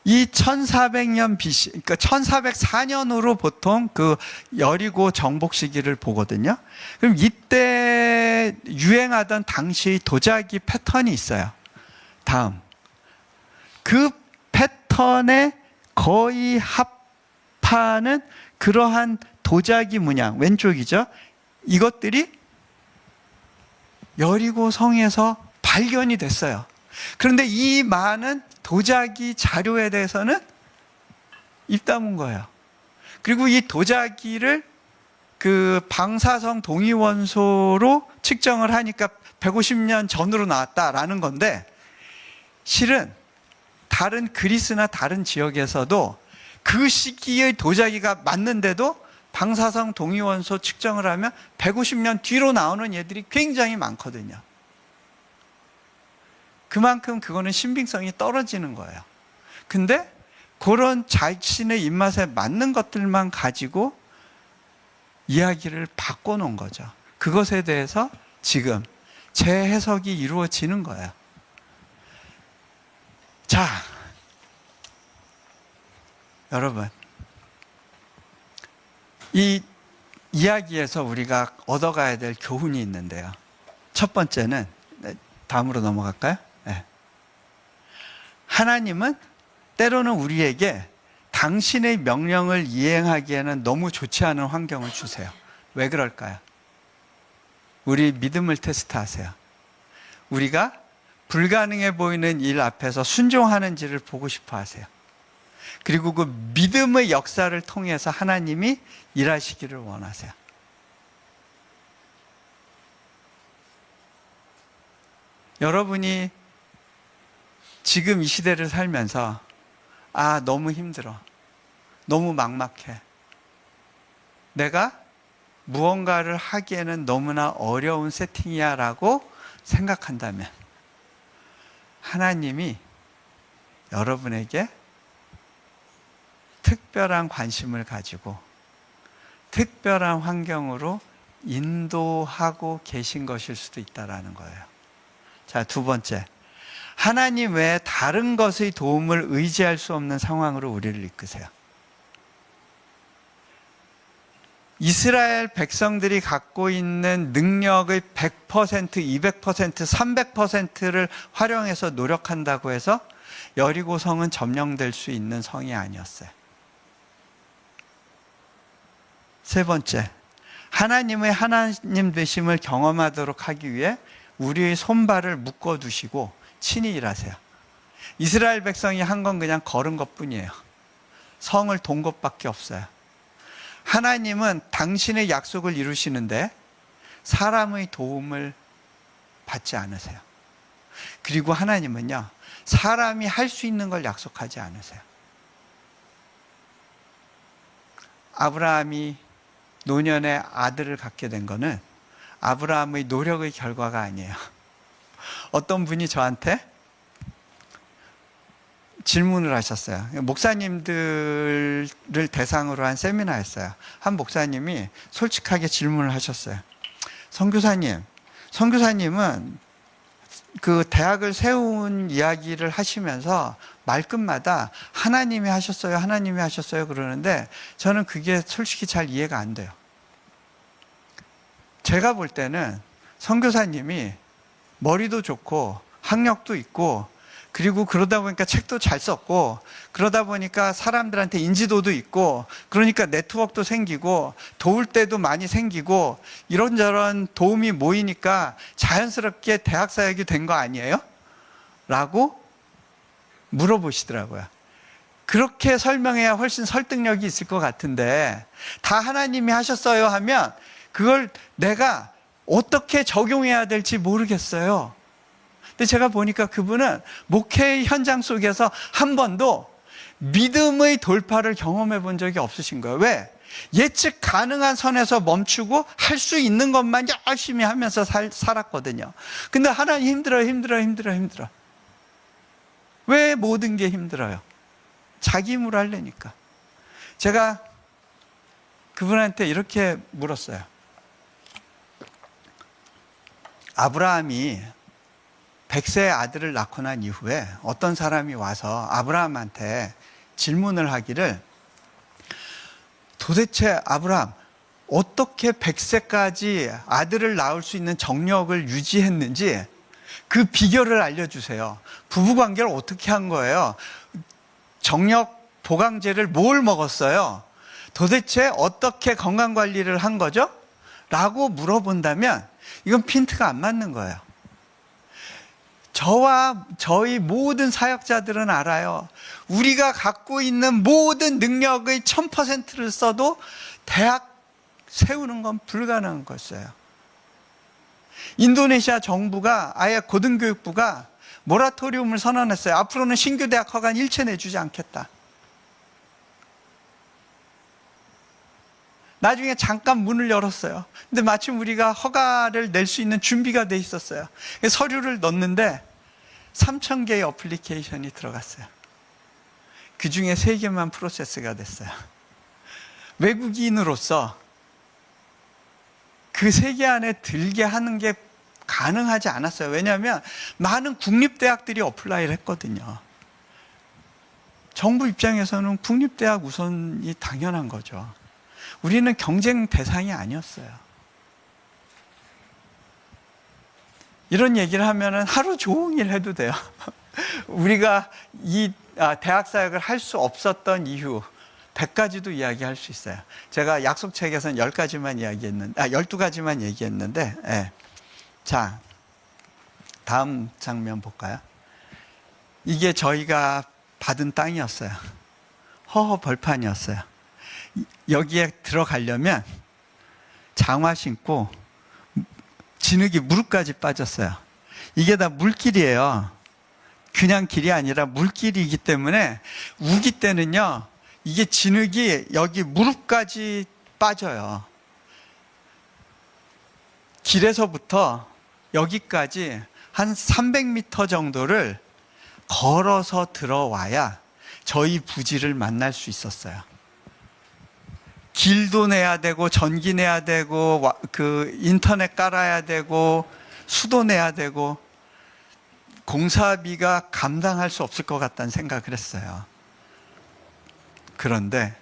이 1400년 BC, 그러니까 1404년으로 보통 그 여리고 정복 시기를 보거든요. 그럼 이때 유행하던 당시 도자기 패턴이 있어요. 다음. 그 패턴에 거의 합하는 그러한 도자기 문양, 왼쪽이죠. 이것들이 여리고 성에서 발견이 됐어요. 그런데 이 많은 도자기 자료에 대해서는 입 다문 거예요. 그리고 이 도자기를 그 방사성 동위원소로 측정을 하니까 150년 전으로 나왔다라는 건데, 실은 다른 그리스나 다른 지역에서도 그 시기의 도자기가 맞는데도 방사성 동위원소 측정을 하면 150년 뒤로 나오는 얘들이 굉장히 많거든요. 그만큼 그거는 신빙성이 떨어지는 거예요. 근데 그런 자신의 입맛에 맞는 것들만 가지고 이야기를 바꿔놓은 거죠. 그것에 대해서 지금 재해석이 이루어지는 거예요. 자, 여러분, 이 이야기에서 우리가 얻어가야 될 교훈이 있는데요. 첫 번째는, 다음으로 넘어갈까요? 네. 하나님은 때로는 우리에게 당신의 명령을 이행하기에는 너무 좋지 않은 환경을 주세요. 왜 그럴까요? 우리 믿음을 테스트하세요. 우리가 불가능해 보이는 일 앞에서 순종하는지를 보고 싶어 하세요. 그리고 그 믿음의 역사를 통해서 하나님이 일하시기를 원하세요. 여러분이 지금 이 시대를 살면서 너무 힘들어, 너무 막막해, 내가 무언가를 하기에는 너무나 어려운 세팅이야 라고 생각한다면 하나님이 여러분에게 특별한 관심을 가지고 특별한 환경으로 인도하고 계신 것일 수도 있다는 거예요. 자, 두 번째, 하나님 외에 다른 것의 도움을 의지할 수 없는 상황으로 우리를 이끄세요. 이스라엘 백성들이 갖고 있는 능력의 100%, 200%, 300%를 활용해서 노력한다고 해서 여리고 성은 점령될 수 있는 성이 아니었어요. 세 번째, 하나님의 하나님 되심을 경험하도록 하기 위해 우리의 손발을 묶어두시고 친히 일하세요. 이스라엘 백성이 한 건 그냥 걸은 것뿐이에요. 성을 돈 것밖에 없어요. 하나님은 당신의 약속을 이루시는데 사람의 도움을 받지 않으세요. 그리고 하나님은요, 사람이 할 수 있는 걸 약속하지 않으세요. 아브라함이 노년에 아들을 갖게 된 거는 아브라함의 노력의 결과가 아니에요. 어떤 분이 저한테 질문을 하셨어요. 목사님들을 대상으로 한 세미나였어요. 한 목사님이 솔직하게 질문을 하셨어요. 선교사님은 그 대학을 세운 이야기를 하시면서 말끝마다 하나님이 하셨어요 그러는데 저는 그게 솔직히 잘 이해가 안 돼요. 제가 볼 때는 선교사님이 머리도 좋고 학력도 있고 그리고 그러다 보니까 책도 잘 썼고 그러다 보니까 사람들한테 인지도도 있고 그러니까 네트워크도 생기고 도울 때도 많이 생기고 이런저런 도움이 모이니까 자연스럽게 대학 사역이 된 거 아니에요? 라고 물어보시더라고요. 그렇게 설명해야 훨씬 설득력이 있을 것 같은데 다 하나님이 하셨어요 하면 그걸 내가 어떻게 적용해야 될지 모르겠어요. 근데 제가 보니까 그분은 목회의 현장 속에서 한 번도 믿음의 돌파를 경험해 본 적이 없으신 거예요. 왜? 예측 가능한 선에서 멈추고 할 수 있는 것만 열심히 하면서 살았거든요. 근데 하나님 힘들어. 왜 모든 게 힘들어요? 자기 힘으로 하려니까. 제가 그분한테 이렇게 물었어요. 아브라함이 100세의 아들을 낳고 난 이후에 어떤 사람이 와서 아브라함한테 질문을 하기를 도대체 아브라함 어떻게 100세까지 아들을 낳을 수 있는 정력을 유지했는지 그 비결을 알려주세요. 부부관계를 어떻게 한 거예요? 정력 보강제를 뭘 먹었어요? 도대체 어떻게 건강관리를 한 거죠? 라고 물어본다면 이건 핀트가 안 맞는 거예요. 저와 저희 모든 사역자들은 알아요. 우리가 갖고 있는 모든 능력의 1000%를 써도 대학 세우는 건 불가능한 거였어요. 인도네시아 정부가 아예 고등교육부가 모라토리움을 선언했어요. 앞으로는 신규 대학 허가는 일체 내주지 않겠다. 나중에 잠깐 문을 열었어요. 근데 마침 우리가 허가를 낼 수 있는 준비가 돼 있었어요. 서류를 넣었는데 3,000개의 어플리케이션이 들어갔어요. 그 중에 3개만 프로세스가 됐어요. 외국인으로서 그 3개 안에 들게 하는 게 가능하지 않았어요. 왜냐하면 많은 국립대학들이 어플라이를 했거든요. 정부 입장에서는 국립대학 우선이 당연한 거죠. 우리는 경쟁 대상이 아니었어요. 이런 얘기를 하면은 하루 종일 해도 돼요. 우리가 이 대학 사역을 할 수 없었던 이유 100가지도 이야기할 수 있어요. 제가 약속책에서는 10가지만 이야기했는데 12가지만 얘기했는데 예. 자, 다음 장면 볼까요? 이게 저희가 받은 땅이었어요. 허허 벌판이었어요. 여기에 들어가려면 장화 신고 진흙이 무릎까지 빠졌어요. 이게 다 물길이에요. 그냥 길이 아니라 물길이기 때문에 우기 때는요, 이게 진흙이 여기 무릎까지 빠져요. 길에서부터 여기까지 한 300m 정도를 걸어서 들어와야 저희 부지를 만날 수 있었어요. 길도 내야 되고 전기 내야 되고 그 인터넷 깔아야 되고 수도 내야 되고 공사비가 감당할 수 없을 것 같다는 생각을 했어요. 그런데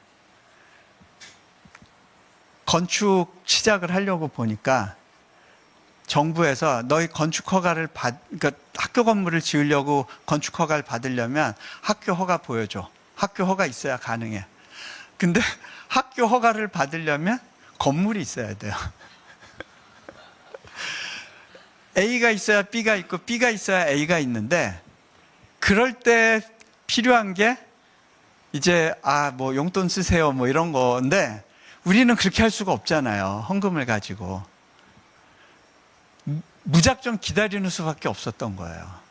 건축 시작을 하려고 보니까 정부에서 너희 건축 허가를 그러니까 학교 건물을 지으려고 건축 허가를 받으려면 학교 허가 보여줘. 학교 허가 있어야 가능해. 근데 학교 허가를 받으려면 건물이 있어야 돼요. A가 있어야 B가 있고 B가 있어야 A가 있는데 그럴 때 필요한 게 이제 뭐 용돈 쓰세요 뭐 이런 건데 우리는 그렇게 할 수가 없잖아요. 헌금을 가지고. 무작정 기다리는 수밖에 없었던 거예요.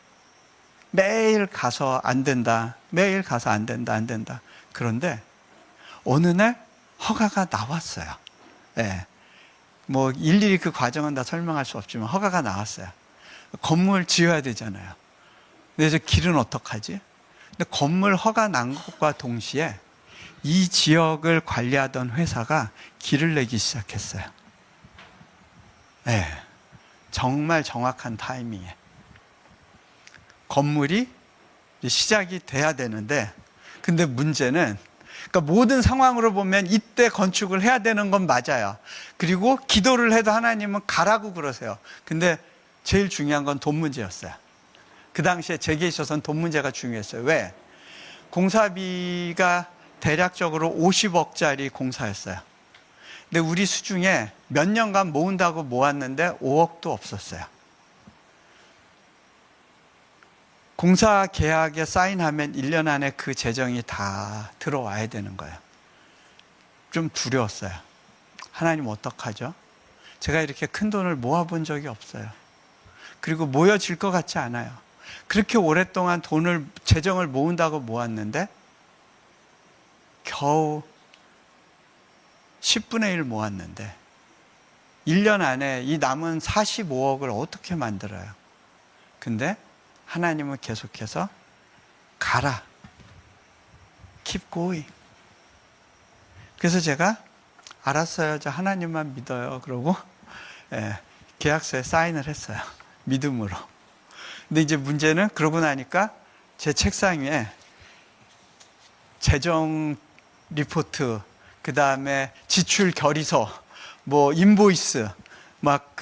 매일 가서 안 된다. 매일 가서 안 된다. 안 된다. 그런데 어느 날 허가가 나왔어요. 네. 뭐 일일이 그 과정은 다 설명할 수 없지만 허가가 나왔어요. 건물 지어야 되잖아요. 근데 저 길은 어떡하지? 근데 건물 허가 난 것과 동시에 이 지역을 관리하던 회사가 길을 내기 시작했어요. 네. 정말 정확한 타이밍에 건물이 시작이 돼야 되는데, 근데 문제는, 그러니까 모든 상황으로 보면 이때 건축을 해야 되는 건 맞아요. 그리고 기도를 해도 하나님은 가라고 그러세요. 근데 제일 중요한 건 돈 문제였어요. 그 당시에 제게 있어서는 돈 문제가 중요했어요. 왜? 공사비가 대략적으로 50억짜리 공사였어요. 근데 우리 수중에 몇 년간 모은다고 모았는데 5억도 없었어요. 공사 계약에 사인하면 1년 안에 그 재정이 다 들어와야 되는 거예요. 좀 두려웠어요. 하나님 어떡하죠? 제가 이렇게 큰 돈을 모아본 적이 없어요. 그리고 모여질 것 같지 않아요. 그렇게 오랫동안 재정을 모은다고 모았는데 겨우 10분의 1 모았는데 1년 안에 이 남은 45억을 어떻게 만들어요? 근데 하나님은 계속해서 가라. Keep going. 그래서 제가 알았어요. 저 하나님만 믿어요. 그러고 계약서에 사인을 했어요. 믿음으로. 근데 이제 문제는 그러고 나니까 제 책상 위에 재정 리포트, 그 다음에 지출 결의서, 뭐 인보이스, 막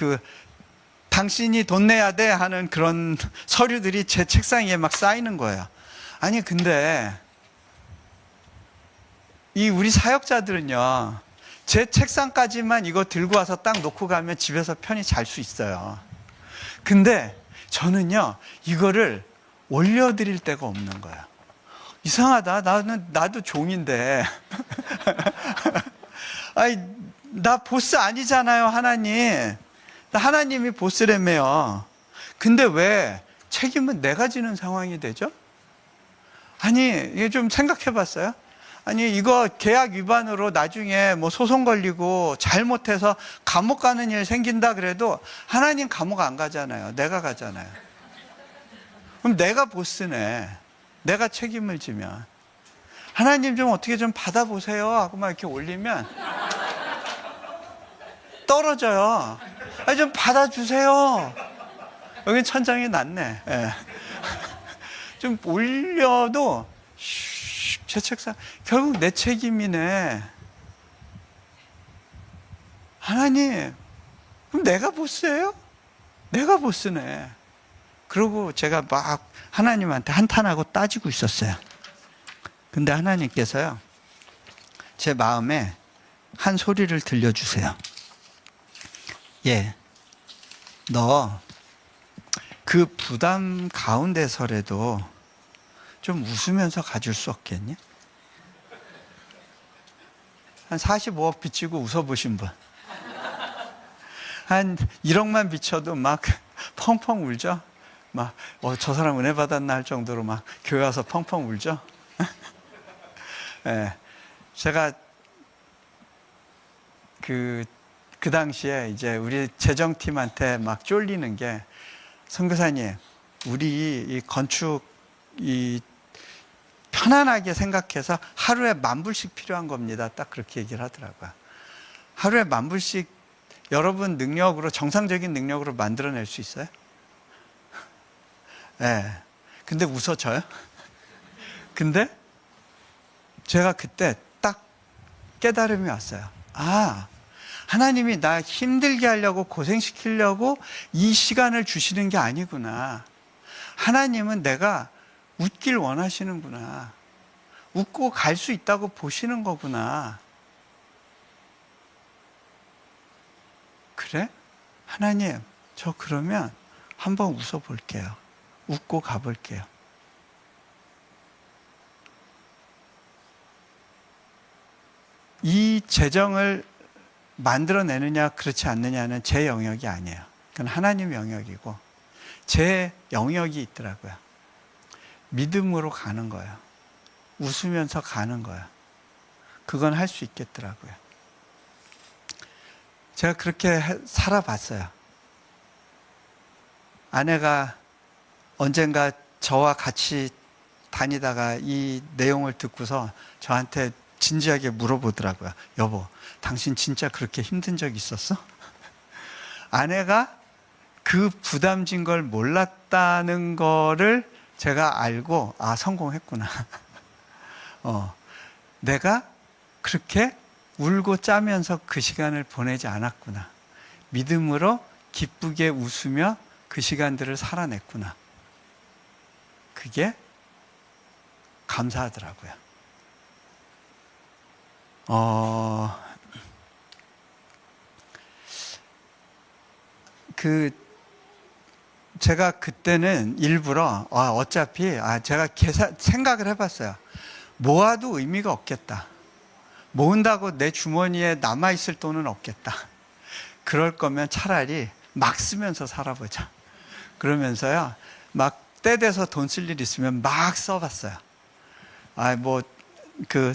당신이 돈 내야 돼 하는 그런 서류들이 제 책상 위에 막 쌓이는 거예요. 아니 근데 이 우리 사역자들은요, 제 책상까지만 이거 들고 와서 딱 놓고 가면 집에서 편히 잘 수 있어요. 근데 저는요, 이거를 올려드릴 데가 없는 거예요. 이상하다. 나도 종인데. 아니, 나 보스 아니잖아요, 하나님. 하나님이 보스라며요. 근데 왜 책임은 내가 지는 상황이 되죠? 아니, 이게 좀 생각해 봤어요? 아니, 이거 계약 위반으로 나중에 뭐 소송 걸리고 잘못해서 감옥 가는 일 생긴다 그래도 하나님 감옥 안 가잖아요. 내가 가잖아요. 그럼 내가 보스네. 내가 책임을 지면. 하나님 좀 어떻게 좀 받아보세요 하고 막 이렇게 올리면 떨어져요. 아니, 좀 받아주세요. 여긴 천장이 낮네. 예. 좀 올려도 제 책상 결국 내 책임이네. 하나님, 그럼 내가 보스예요? 내가 보스네. 그러고 제가 막 하나님한테 한탄하고 따지고 있었어요. 근데 하나님께서요, 제 마음에 한 소리를 들려주세요. 너 그 부담 가운데서라도 좀 웃으면서 가줄 수 없겠니? 한 45억 비치고 웃어보신 분. 한 1억만 비쳐도 막 펑펑 울죠? 막, 저 사람 은혜 받았나 할 정도로 막 교회 와서 펑펑 울죠? 네. 제가 그 당시에 이제 우리 재정팀한테 막 쫄리는 게, 선교사님, 우리 이 건축, 편안하게 생각해서 하루에 10,000불씩 필요한 겁니다. 딱 그렇게 얘기를 하더라고요. 하루에 10,000불씩 여러분 능력으로, 정상적인 능력으로 만들어낼 수 있어요? 네. 근데 웃어져요? 근데 제가 그때 딱 깨달음이 왔어요. 하나님이 나 힘들게 하려고, 고생시키려고 이 시간을 주시는 게 아니구나. 하나님은 내가 웃길 원하시는구나. 웃고 갈 수 있다고 보시는 거구나. 그래? 하나님, 저 그러면 한번 웃어볼게요. 웃고 가볼게요. 이 재정을 만들어내느냐 그렇지 않느냐는 제 영역이 아니에요. 그건 하나님 영역이고 제 영역이 있더라고요. 믿음으로 가는 거예요. 웃으면서 가는 거예요. 그건 할 수 있겠더라고요. 제가 그렇게 살아봤어요. 아내가 언젠가 저와 같이 다니다가 이 내용을 듣고서 저한테 진지하게 물어보더라고요. 여보, 당신 진짜 그렇게 힘든 적 있었어? 아내가 그 부담진 걸 몰랐다는 거를 제가 알고, 아, 성공했구나. 내가 그렇게 울고 짜면서 그 시간을 보내지 않았구나. 믿음으로 기쁘게 웃으며 그 시간들을 살아냈구나. 그게 감사하더라고요. 제가 그때는 일부러 어차피 제가 생각을 해봤어요. 모아도 의미가 없겠다. 모은다고 내 주머니에 남아있을 돈은 없겠다. 그럴 거면 차라리 막 쓰면서 살아보자. 그러면서요, 막 때 돼서 돈 쓸 일 있으면 막 써봤어요.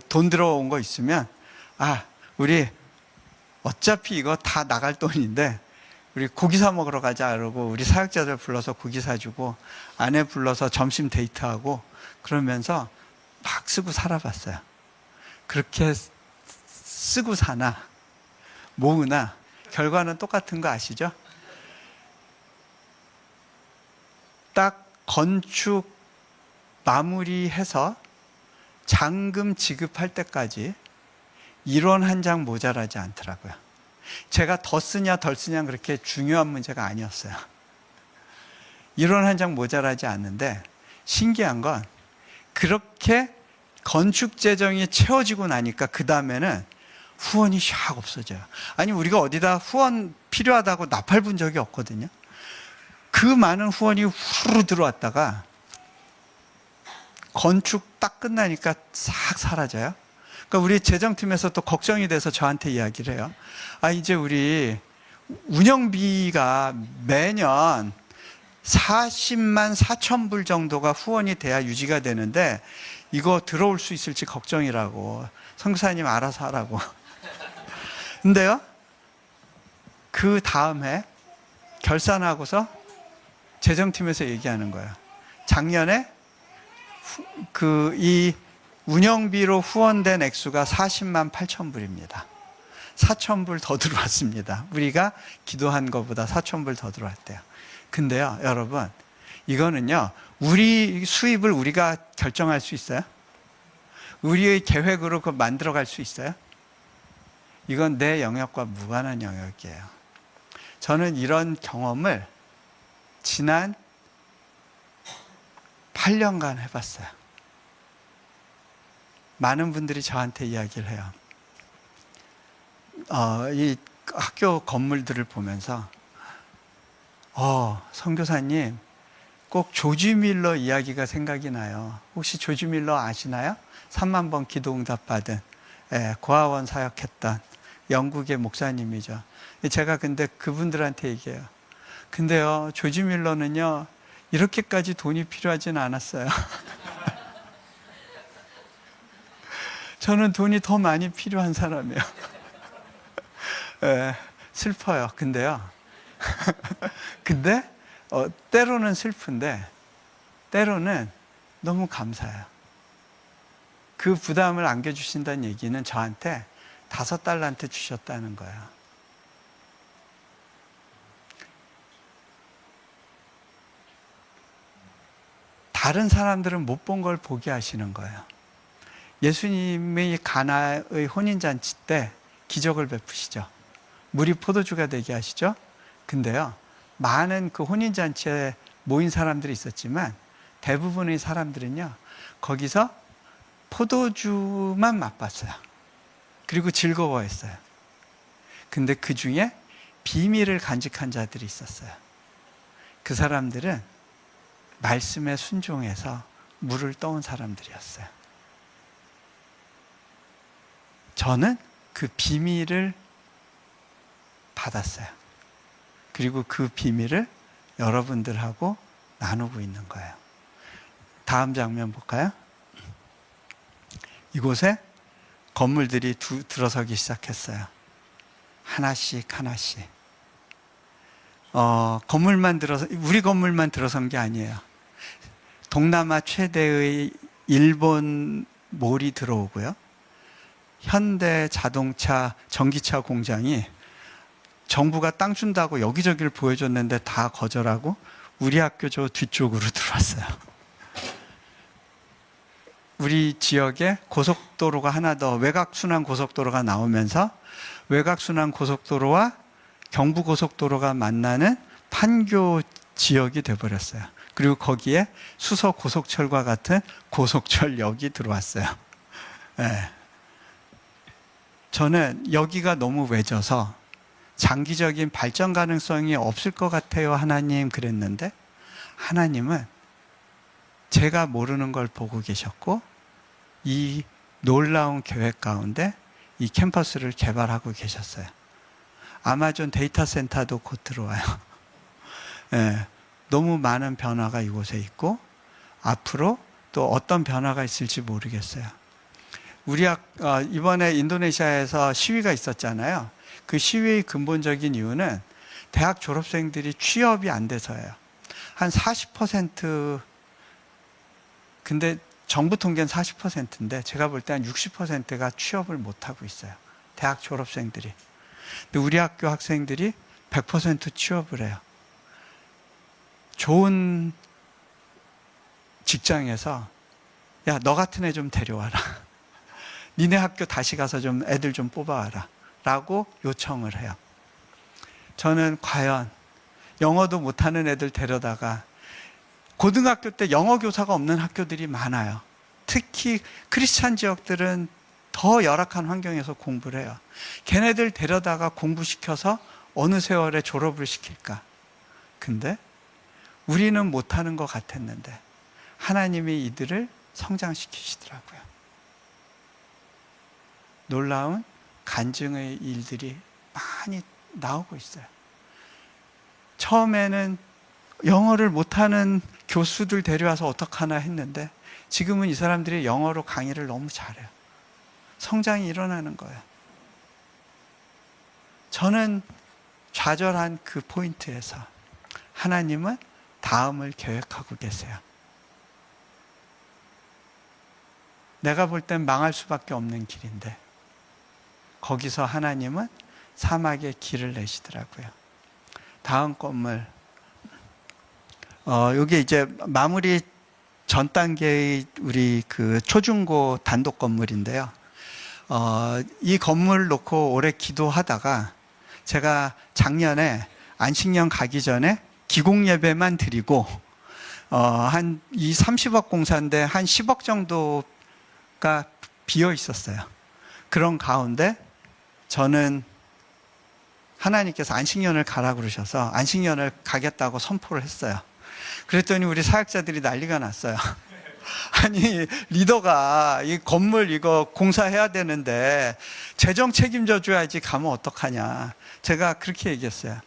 돈 들어온 거 있으면, 우리 어차피 이거 다 나갈 돈인데, 우리 고기 사 먹으러 가자. 그러고 우리 사역자들 불러서 고기 사주고, 아내 불러서 점심 데이트하고, 그러면서 막 쓰고 살아봤어요. 그렇게 쓰고 사나, 모으나, 결과는 똑같은 거 아시죠? 딱 건축 마무리해서 잔금 지급할 때까지 1원 한 장 모자라지 않더라고요. 제가 더 쓰냐 덜 쓰냐 그렇게 중요한 문제가 아니었어요. 1원 한 장 모자라지 않는데 신기한 건 그렇게 건축 재정이 채워지고 나니까 그 다음에는 후원이 샥 없어져요. 아니 우리가 어디다 후원 필요하다고 나팔 분 적이 없거든요. 그 많은 후원이 후루 들어왔다가 건축 딱 끝나니까 싹 사라져요. 그러니까 우리 재정팀에서 또 걱정이 돼서 저한테 이야기를 해요. 이제 우리 운영비가 매년 40만 4천 불 정도가 후원이 돼야 유지가 되는데 이거 들어올 수 있을지 걱정이라고. 선교사님 알아서 하라고. 근데요, 그 다음 해 결산하고서 재정팀에서 얘기하는 거예요. 작년에 이 운영비로 후원된 액수가 40만 8천 불입니다. 4천 불 더 들어왔습니다. 우리가 기도한 것보다 4천 불 더 들어왔대요. 근데요, 여러분, 이거는요, 우리 수입을 우리가 결정할 수 있어요? 우리의 계획으로 그거 만들어갈 수 있어요? 이건 내 영역과 무관한 영역이에요. 저는 이런 경험을 지난 8년간 해봤어요. 많은 분들이 저한테 이야기를 해요. 이 학교 건물들을 보면서 선교사님 꼭 조지 밀러 이야기가 생각이 나요. 혹시 조지 밀러 아시나요? 3만 번 기도응답 받은 고아원 사역했던 영국의 목사님이죠. 제가 근데 그분들한테 얘기해요. 근데요, 조지 밀러는요, 이렇게까지 돈이 필요하진 않았어요. 저는 돈이 더 많이 필요한 사람이에요. 슬퍼요. 근데요. 근데, 때로는 슬픈데, 때로는 너무 감사해요. 그 부담을 안겨주신다는 얘기는 저한테 5달란트 주셨다는 거예요. 다른 사람들은 못 본 걸 보게 하시는 거예요. 예수님의 가나의 혼인잔치 때 기적을 베푸시죠. 물이 포도주가 되게 하시죠. 근데요, 많은 그 혼인잔치에 모인 사람들이 있었지만 대부분의 사람들은요, 거기서 포도주만 맛봤어요. 그리고 즐거워했어요. 근데 그 중에 비밀을 간직한 자들이 있었어요. 그 사람들은 말씀에 순종해서 물을 떠온 사람들이었어요. 저는 그 비밀을 받았어요. 그리고 그 비밀을 여러분들하고 나누고 있는 거예요. 다음 장면 볼까요? 이곳에 건물들이 들어서기 시작했어요. 하나씩 하나씩. 우리 건물만 들어선 게 아니에요. 동남아 최대의 일본 몰이 들어오고요. 현대 자동차, 전기차 공장이 정부가 땅 준다고 여기저기를 보여줬는데 다 거절하고 우리 학교 저 뒤쪽으로 들어왔어요. 우리 지역에 고속도로가 하나 더, 외곽순환 고속도로가 나오면서 외곽순환 고속도로와 경부고속도로가 만나는 판교 지역이 돼버렸어요. 그리고 거기에 수서 고속철과 같은 고속철역이 들어왔어요. 네. 저는 여기가 너무 외져서 장기적인 발전 가능성이 없을 것 같아요, 하나님, 그랬는데 하나님은 제가 모르는 걸 보고 계셨고 이 놀라운 계획 가운데 이 캠퍼스를 개발하고 계셨어요. 아마존 데이터 센터도 곧 들어와요. 네, 너무 많은 변화가 이곳에 있고 앞으로 또 어떤 변화가 있을지 모르겠어요. 이번에 인도네시아에서 시위가 있었잖아요. 그 시위의 근본적인 이유는 대학 졸업생들이 취업이 안 돼서예요. 한 40%, 근데 정부 통계는 40%인데 제가 볼 때 한 60%가 취업을 못하고 있어요. 대학 졸업생들이. 근데 우리 학교 학생들이 100% 취업을 해요. 좋은 직장에서 야, 너 같은 애 좀 데려와라. 니네 학교 다시 가서 좀 애들 좀 뽑아와라. 라고 요청을 해요. 저는 과연 영어도 못하는 애들 데려다가 고등학교 때 영어 교사가 없는 학교들이 많아요. 특히 크리스찬 지역들은 더 열악한 환경에서 공부를 해요. 걔네들 데려다가 공부시켜서 어느 세월에 졸업을 시킬까? 근데 우리는 못하는 것 같았는데 하나님이 이들을 성장시키시더라고요. 놀라운 간증의 일들이 많이 나오고 있어요. 처음에는 영어를 못하는 교수들 데려와서 어떡하나 했는데 지금은 이 사람들이 영어로 강의를 너무 잘해요. 성장이 일어나는 거예요. 저는 좌절한 그 포인트에서 하나님은 다음을 계획하고 계세요. 내가 볼 땐 망할 수밖에 없는 길인데 거기서 하나님은 사막에 길을 내시더라고요. 다음 건물. 여기 이제 마무리 전 단계의 우리 그 초중고 단독 건물인데요. 이 건물 놓고 오래 기도하다가 제가 작년에 안식년 가기 전에 기공 예배만 드리고 한 이 30억 공사인데 한 10억 정도가 비어 있었어요. 그런 가운데 저는 하나님께서 안식년을 가라 그러셔서 안식년을 가겠다고 선포를 했어요. 그랬더니 우리 사역자들이 난리가 났어요. 아니, 리더가 이 건물 이거 공사해야 되는데 재정 책임져 줘야지 가면 어떡하냐. 제가 그렇게 얘기했어요.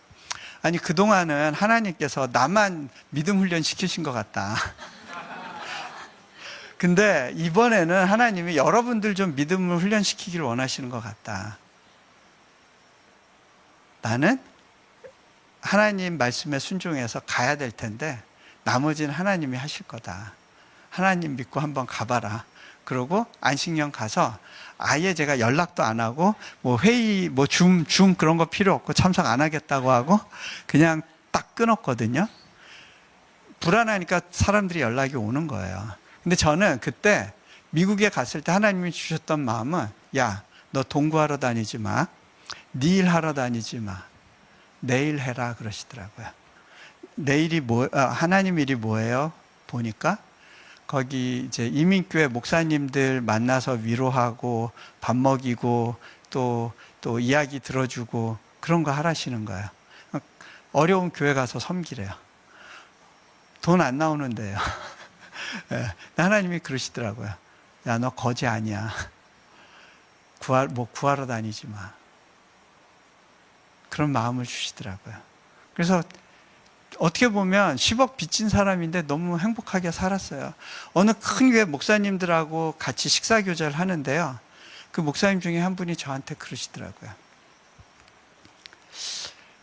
아니, 그동안은 하나님께서 나만 믿음 훈련 시키신 것 같다. 근데 이번에는 하나님이 여러분들 좀 믿음을 훈련시키기를 원하시는 것 같다. 나는 하나님 말씀에 순종해서 가야 될 텐데 나머지는 하나님이 하실 거다. 하나님 믿고 한번 가봐라. 그러고 안식년 가서 아예 제가 연락도 안 하고 뭐 회의, 뭐 줌 그런 거 필요 없고 참석 안 하겠다고 하고 그냥 딱 끊었거든요. 불안하니까 사람들이 연락이 오는 거예요. 근데 저는 그때 미국에 갔을 때 하나님이 주셨던 마음은 야, 너 동구하러 다니지 마. 네 일 하러 다니지 마. 내일 해라 그러시더라고요. 내일이 하나님 일이 뭐예요? 보니까 거기 이제 이민교회 목사님들 만나서 위로하고 밥 먹이고 또 이야기 들어주고 그런 거 하라시는 거예요. 어려운 교회 가서 섬기래요. 돈 안 나오는데요. 네, 하나님이 그러시더라고요. 야, 너 거지 아니야. 구하러 다니지 마. 그런 마음을 주시더라고요. 그래서 어떻게 보면 10억 빚진 사람인데 너무 행복하게 살았어요. 어느 큰 교회 목사님들하고 같이 식사 교제를 하는데요. 그 목사님 중에 한 분이 저한테 그러시더라고요.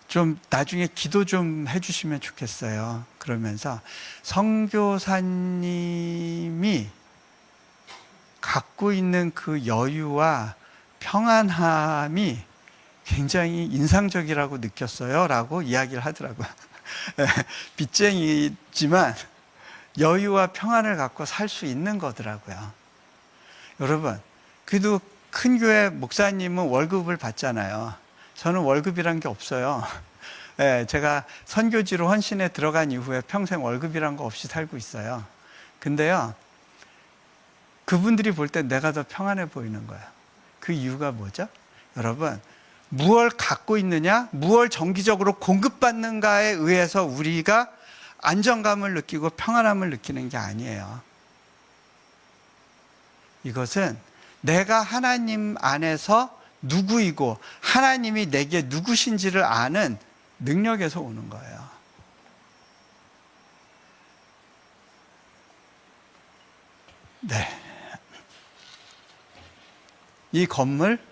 좀 나중에 기도 좀 해주시면 좋겠어요. 그러면서 선교사님이 갖고 있는 그 여유와 평안함이 굉장히 인상적이라고 느꼈어요. 라고 이야기를 하더라고요. 빚쟁이지만 여유와 평안을 갖고 살 수 있는 거더라고요. 여러분, 그래도 큰 교회 목사님은 월급을 받잖아요. 저는 월급이란 게 없어요. 제가 선교지로 헌신에 들어간 이후에 평생 월급이란 거 없이 살고 있어요. 근데요, 그분들이 볼 때 내가 더 평안해 보이는 거예요. 그 이유가 뭐죠? 여러분, 무엇을 갖고 있느냐, 무엇을 정기적으로 공급받는가에 의해서 우리가 안정감을 느끼고 평안함을 느끼는 게 아니에요. 이것은 내가 하나님 안에서 누구이고 하나님이 내게 누구신지를 아는 능력에서 오는 거예요. 네. 이 건물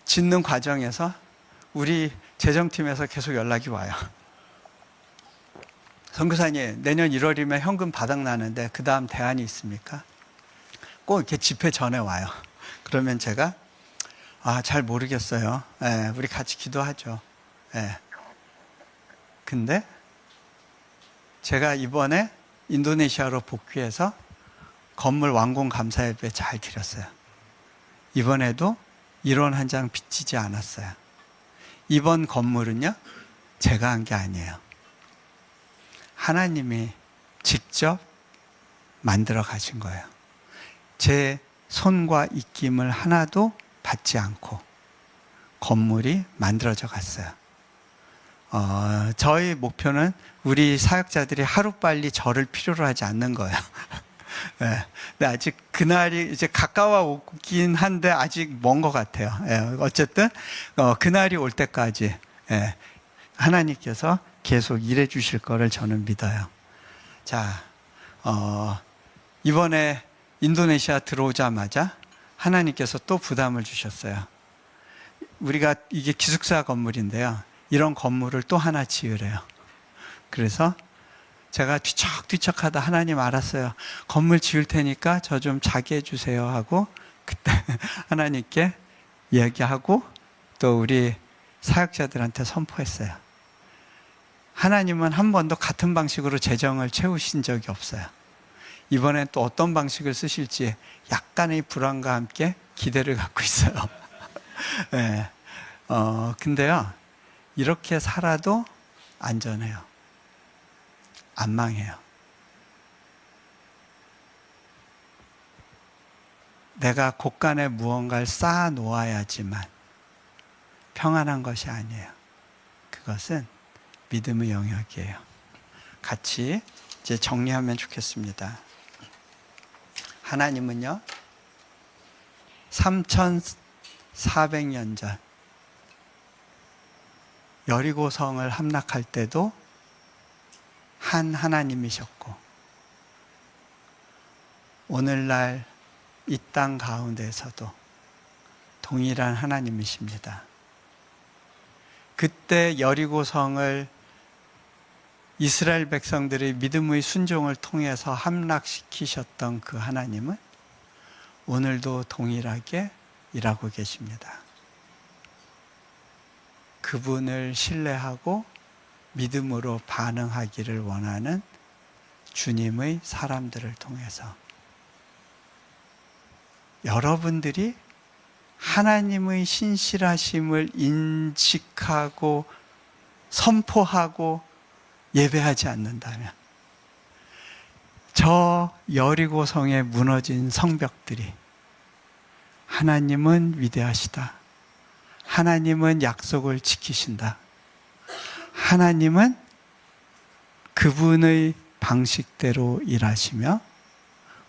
짓는 과정에서 우리 재정팀에서 계속 연락이 와요. 선교사님, 내년 1월이면 현금 바닥 나는데 그 다음 대안이 있습니까? 꼭 이렇게 집회 전에 와요. 그러면 제가 잘 모르겠어요. 우리 같이 기도하죠. 근데 제가 이번에 인도네시아로 복귀해서 건물 완공 감사 예배 잘 드렸어요. 이번에도 1원 한 장 빚지지 않았어요. 이번 건물은요, 제가 한 게 아니에요. 하나님이 직접 만들어 가신 거예요. 제 손과 입김을 하나도 받지 않고 건물이 만들어져 갔어요. 저희 목표는 우리 사역자들이 하루빨리 저를 필요로 하지 않는 거예요. 근데 아직 그날이 이제 가까워 오긴 한데 아직 먼 것 같아요. 어쨌든 그날이 올 때까지 하나님께서 계속 일해 주실 거를 저는 믿어요. 자, 이번에 인도네시아 들어오자마자 하나님께서 또 부담을 주셨어요. 우리가 이게 기숙사 건물인데요. 이런 건물을 또 하나 지으래요. 그래서 제가 뒤척뒤척 하다 하나님 알았어요. 건물 지을 테니까 저 좀 자게 해주세요 하고 그때 하나님께 이야기하고 또 우리 사역자들한테 선포했어요. 하나님은 한 번도 같은 방식으로 재정을 채우신 적이 없어요. 이번엔 또 어떤 방식을 쓰실지 약간의 불안과 함께 기대를 갖고 있어요. 근데요, 이렇게 살아도 안전해요. 안 망해요. 내가 곳간에 무언가를 쌓아 놓아야지만 평안한 것이 아니에요. 그것은 믿음의 영역이에요. 같이 이제 정리하면 좋겠습니다. 하나님은요, 3,400년 전 여리고성을 함락할 때도 한 하나님이셨고, 오늘날 이 땅 가운데에서도 동일한 하나님이십니다. 그때 여리고성을 이스라엘 백성들의 믿음의 순종을 통해서 함락시키셨던 그 하나님은 오늘도 동일하게 일하고 계십니다. 그분을 신뢰하고 믿음으로 반응하기를 원하는 주님의 사람들을 통해서 여러분들이 하나님의 신실하심을 인식하고 선포하고 예배하지 않는다면 저 여리고성에 무너진 성벽들이 하나님은 위대하시다. 하나님은 약속을 지키신다. 하나님은 그분의 방식대로 일하시며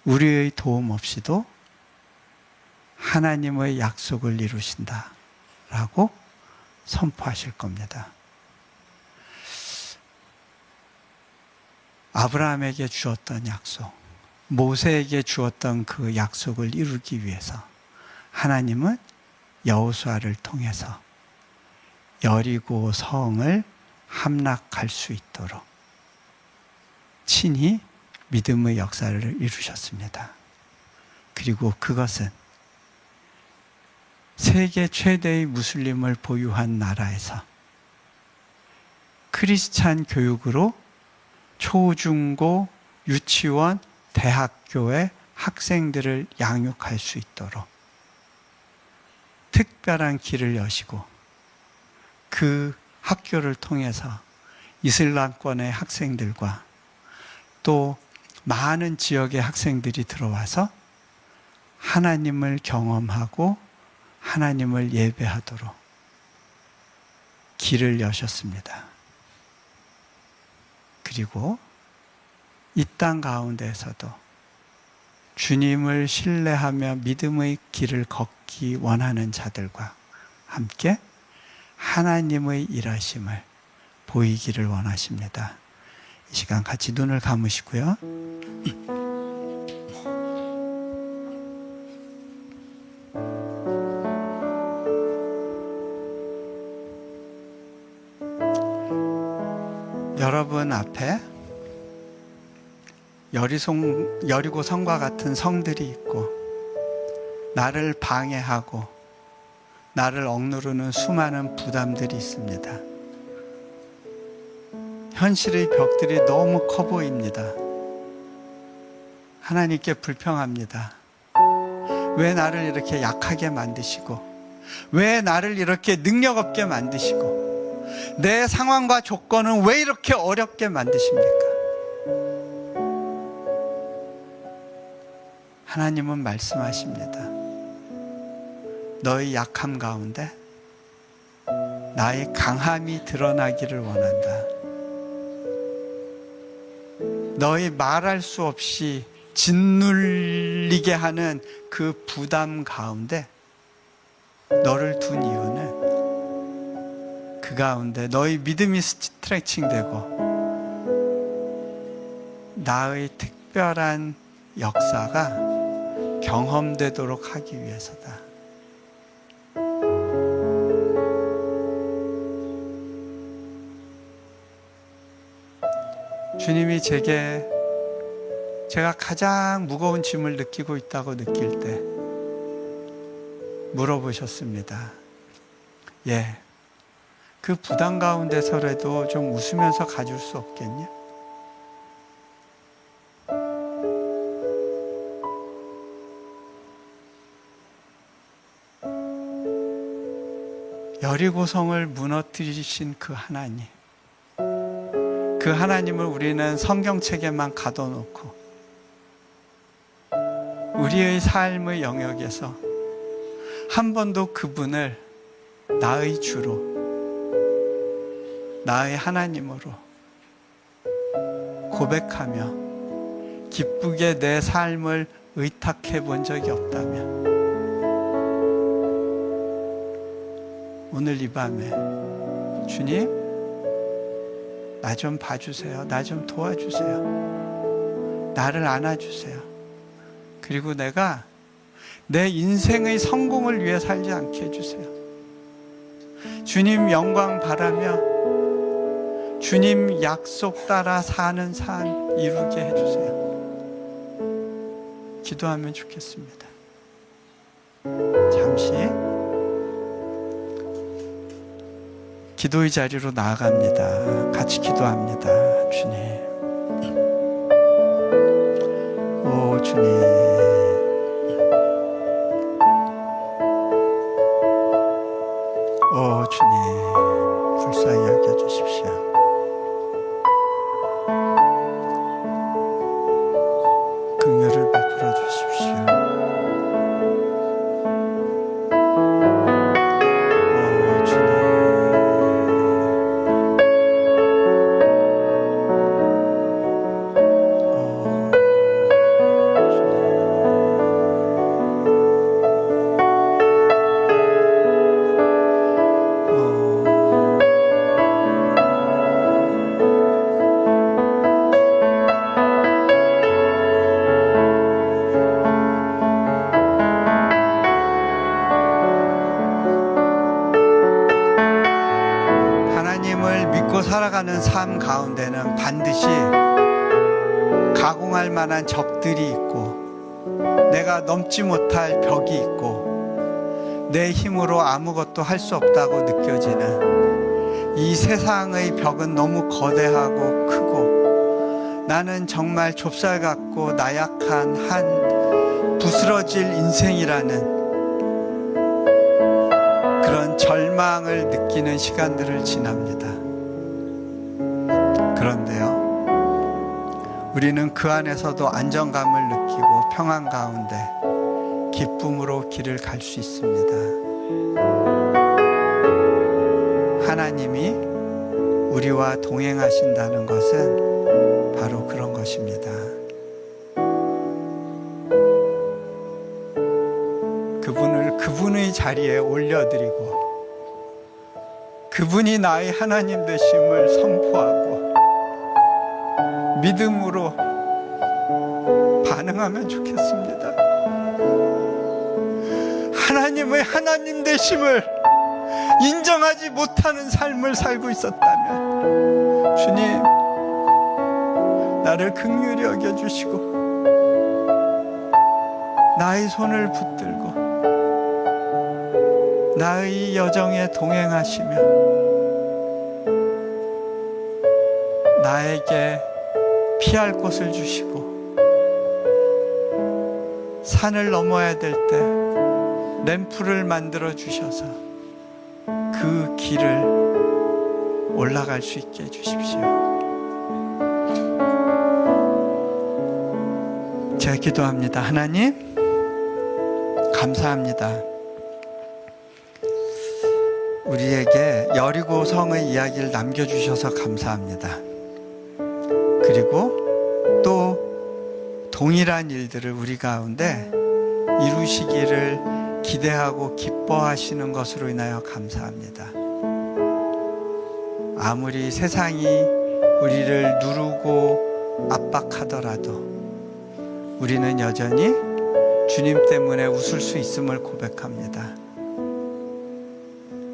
우리의 도움 없이도 하나님의 약속을 이루신다 라고 선포하실 겁니다. 아브라함에게 주었던 약속, 모세에게 주었던 그 약속을 이루기 위해서 하나님은 여호수아를 통해서 여리고 성을 함락할 수 있도록 친히 믿음의 역사를 이루셨습니다. 그리고 그것은 세계 최대의 무슬림을 보유한 나라에서 크리스찬 교육으로 초중고, 유치원, 대학교의 학생들을 양육할 수 있도록 특별한 길을 여시고 그 학교를 통해서 이슬람권의 학생들과 또 많은 지역의 학생들이 들어와서 하나님을 경험하고 하나님을 예배하도록 길을 여셨습니다. 그리고 이 땅 가운데에서도 주님을 신뢰하며 믿음의 길을 걷기 원하는 자들과 함께 하나님의 일하심을 보이기를 원하십니다. 이 시간 같이 눈을 감으시고요. 여러분 앞에 여리고 성과 같은 성들이 있고 나를 방해하고 나를 억누르는 수많은 부담들이 있습니다. 현실의 벽들이 너무 커 보입니다. 하나님께 불평합니다. 왜 나를 이렇게 약하게 만드시고 왜 나를 이렇게 능력 없게 만드시고 내 상황과 조건은 왜 이렇게 어렵게 만드십니까? 하나님은 말씀하십니다. 너의 약함 가운데 나의 강함이 드러나기를 원한다. 너의 말할 수 없이 짓눌리게 하는 그 부담 가운데 너를 둔 이유는 그 가운데 너의 믿음이 스트레칭 되고 나의 특별한 역사가 경험되도록 하기 위해서다. 주님이 제가 가장 무거운 짐을 느끼고 있다고 느낄 때 물어보셨습니다. 예, 그 부담 가운데서라도 좀 웃으면서 가줄 수 없겠냐? 여리고성을 무너뜨리신 그 하나님, 그 하나님을 우리는 성경책에만 가둬놓고 우리의 삶의 영역에서 한 번도 그분을 나의 주로, 나의 하나님으로 고백하며 기쁘게 내 삶을 의탁해 본 적이 없다면 오늘 이 밤에 주님, 나 좀 봐주세요. 나 좀 도와주세요. 나를 안아주세요. 그리고 내가 내 인생의 성공을 위해 살지 않게 해주세요. 주님 영광 바라며 주님 약속 따라 사는 삶 이루게 해주세요. 기도하면 좋겠습니다. 잠시 기도의 자리로 나아갑니다. 같이 기도합니다. 주님, 오 주님, 오 주님, 불쌍히 여겨주십시오. 긍휼을 베풀어 주십시오. 그리고 살아가는 삶 가운데는 반드시 가공할 만한 적들이 있고 내가 넘지 못할 벽이 있고 내 힘으로 아무것도 할 수 없다고 느껴지는 이 세상의 벽은 너무 거대하고 크고 나는 정말 좁쌀 같고 나약한 한 부스러질 인생이라는 그런 절망을 느끼는 시간들을 지납니다. 그런데요, 우리는 그 안에서도 안정감을 느끼고 평안 가운데 기쁨으로 길을 갈 수 있습니다. 하나님이 우리와 동행하신다는 것은 바로 그런 것입니다. 그분을 그분의 자리에 올려드리고 그분이 나의 하나님 되심을 선포하고 믿음으로 반응하면 좋겠습니다. 하나님의 하나님 되심을 인정하지 못하는 삶을 살고 있었다면 주님, 나를 긍휼히 여겨주시고 나의 손을 붙들고 나의 여정에 동행하시며 나에게 피할 곳을 주시고 산을 넘어야 될 때 램프를 만들어 주셔서 그 길을 올라갈 수 있게 해주십시오. 제가 기도합니다. 하나님, 감사합니다. 우리에게 여리고 성의 이야기를 남겨주셔서 감사합니다. 그리고 또 동일한 일들을 우리 가운데 이루시기를 기대하고 기뻐하시는 것으로 인하여 감사합니다. 아무리 세상이 우리를 누르고 압박하더라도 우리는 여전히 주님 때문에 웃을 수 있음을 고백합니다.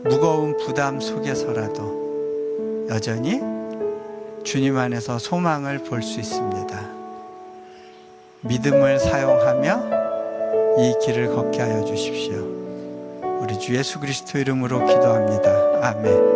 무거운 부담 속에서라도 여전히 주님 안에서 소망을 볼 수 있습니다. 믿음을 사용하며 이 길을 걷게 하여 주십시오. 우리 주 예수 그리스도 이름으로 기도합니다. 아멘.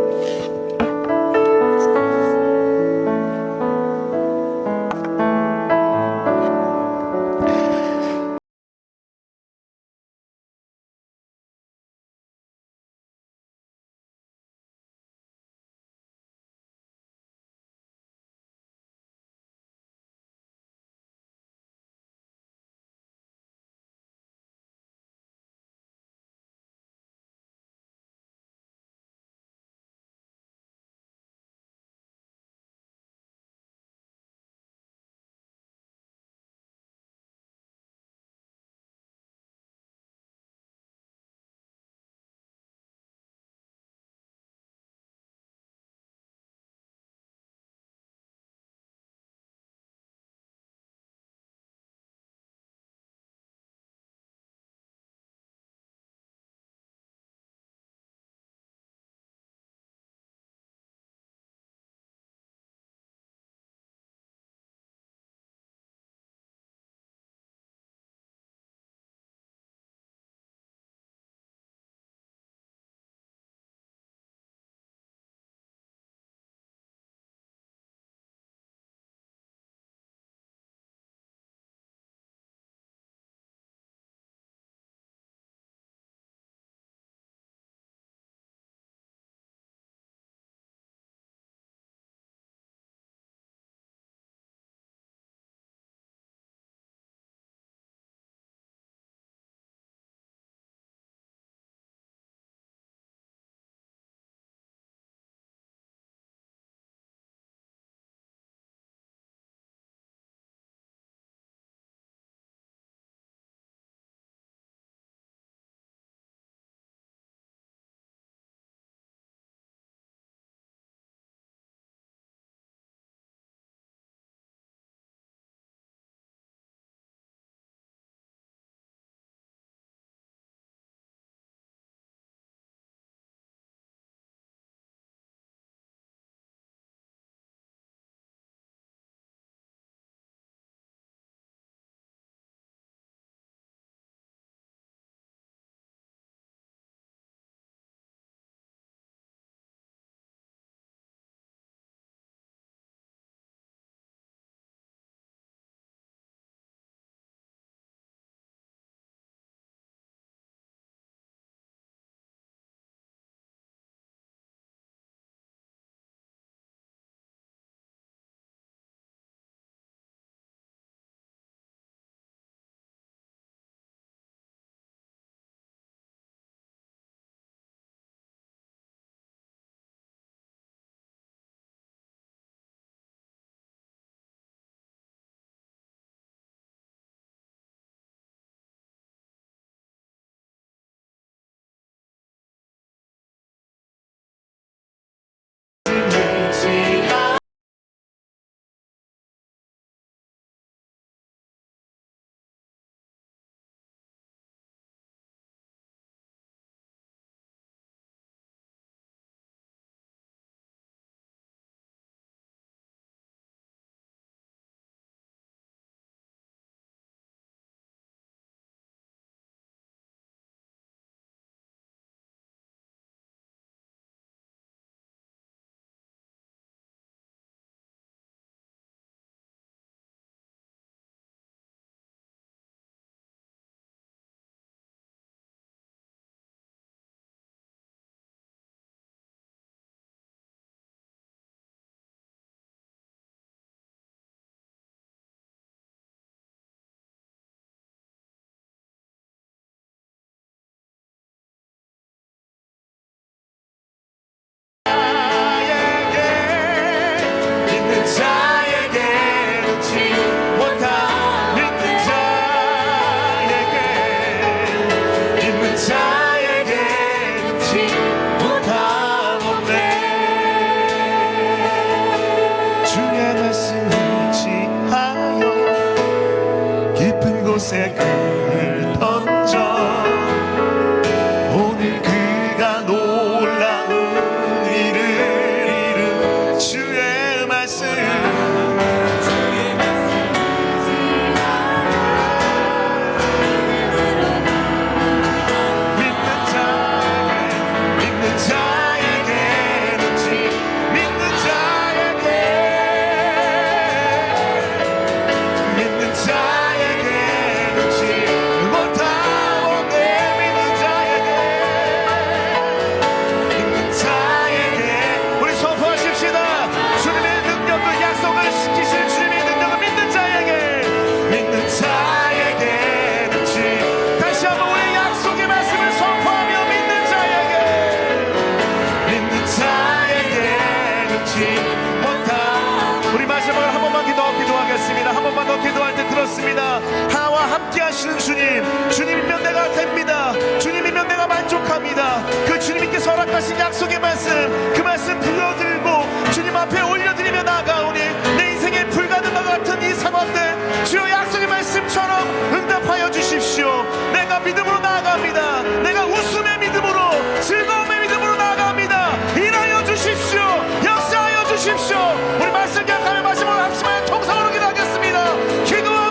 들었습니다. 나와 함께 하시는 주님, 주님이면 내가 됩니다. 주님이면 내가 만족합니다. 그 주님께서 허락하신 약속의 말씀, 그 말씀 불러들고 주님 앞에 올려드리며 나아가오니 내 인생에 불가능한 같은 이 상황들 주여 약속의 말씀처럼 응답하여 주십시오. 내가 믿음으로 나아갑니다. 내가 웃음의 믿음으로, 즐거움의 믿음으로 나아갑니다. 일하여 주십시오. 역사하여 주십시오. 우리 말씀 기억하며 마지막으로 합심하여 통성으로 기도하겠습니다. 기도합니다.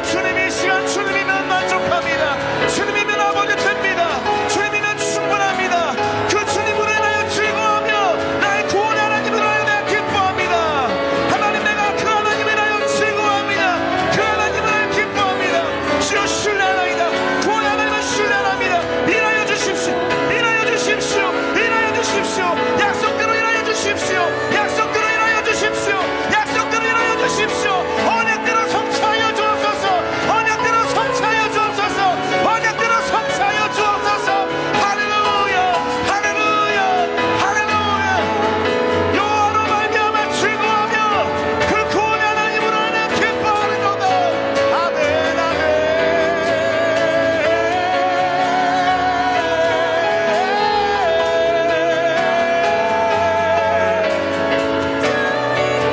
주님, 이 시간 주님이면 만족합니다. 주님이면 아버지 됩니다. 주님이면 충분합니다. 그 주님으로 인하여 즐거워하며 나의 구원의 하나님을 인하여 내가 기뻐합니다. 하나님, 내가 그 하나님을 인하여 즐거워합니다. 그 하나님을 인하여 기뻐합니다. 주여 신뢰하나이다. 구원의 하나님을 신뢰합니다. 일하여 주십시오. 일하여 주십시오. 일하여 주십시오. 약속대로 일하여 주십시오. 약속대로 일하여 주십시오. 약속대로 일하여 주십시오. 언약대로 성취하여 주옵소서. 언약대로 성취하여 주옵소서. 언약대로 성취하여 주옵소서. 할렐루야, 할렐루야, 할렐루야. 여호와로 말미암아 즐거워하며 그 구원의 하나님으로 인해 기뻐하리로다. 아멘, 아멘.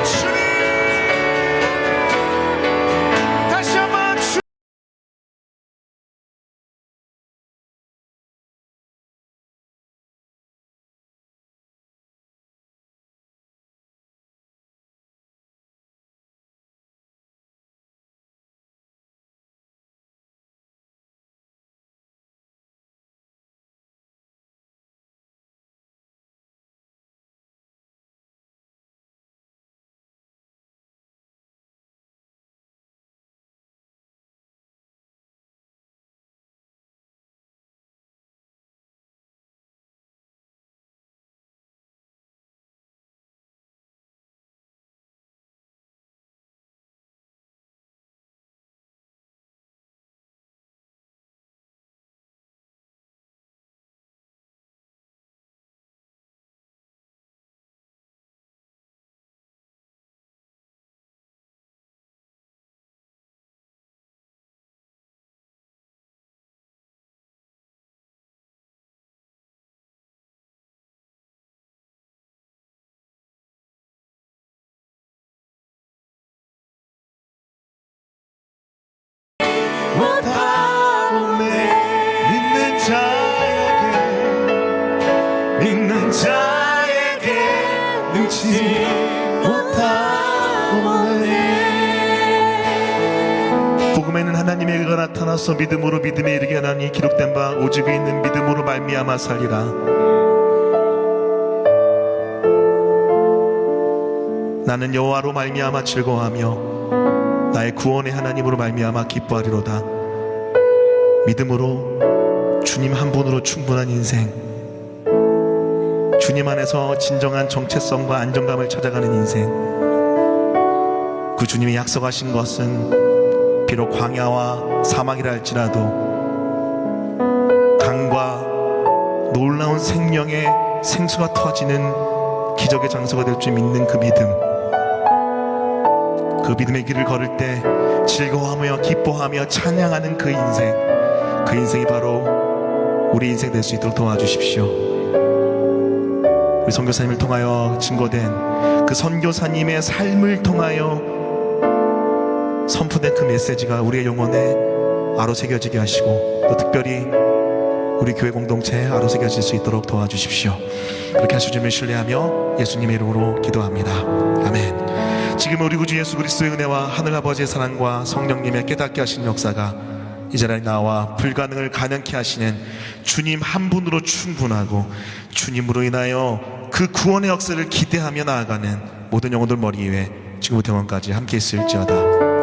주님, 다시 한번 주 믿는 자에게 능치 못하오네. 복음에는 하나님의 의가 나타나서 믿음으로 믿음에 이르게 하나니 기록된 바 오직 있는 믿음으로 말미암아 살리라. 나는 여호와로 말미암아 즐거워하며 나의 구원의 하나님으로 말미암아 기뻐하리로다. 믿음으로 주님 한 분으로 충분한 인생, 주님 안에서 진정한 정체성과 안정감을 찾아가는 인생, 그 주님이 약속하신 것은 비록 광야와 사막이라 할지라도 강과 놀라운 생명의 생수가 터지는 기적의 장소가 될 줄 믿는 그 믿음, 그 믿음의 길을 걸을 때 즐거워하며 기뻐하며 찬양하는 그 인생, 그 인생이 바로 우리 인생 될 수 있도록 도와주십시오. 우리 선교사님을 통하여 증거된 그 선교사님의 삶을 통하여 선포된 그 메시지가 우리의 영혼에 아로새겨지게 하시고 또 특별히 우리 교회 공동체에 아로새겨질 수 있도록 도와주십시오. 그렇게 하실 줄을 신뢰하며 예수님의 이름으로 기도합니다. 아멘. 지금 우리 구주 예수 그리스도의 은혜와 하늘아버지의 사랑과 성령님의 깨닫게 하시는 역사가 이 자리에 나와 불가능을 가능케 하시는 주님 한 분으로 충분하고 주님으로 인하여 그 구원의 역사를 기대하며 나아가는 모든 영혼들 머리 위에 지금부터 영원까지 함께 있을지어다.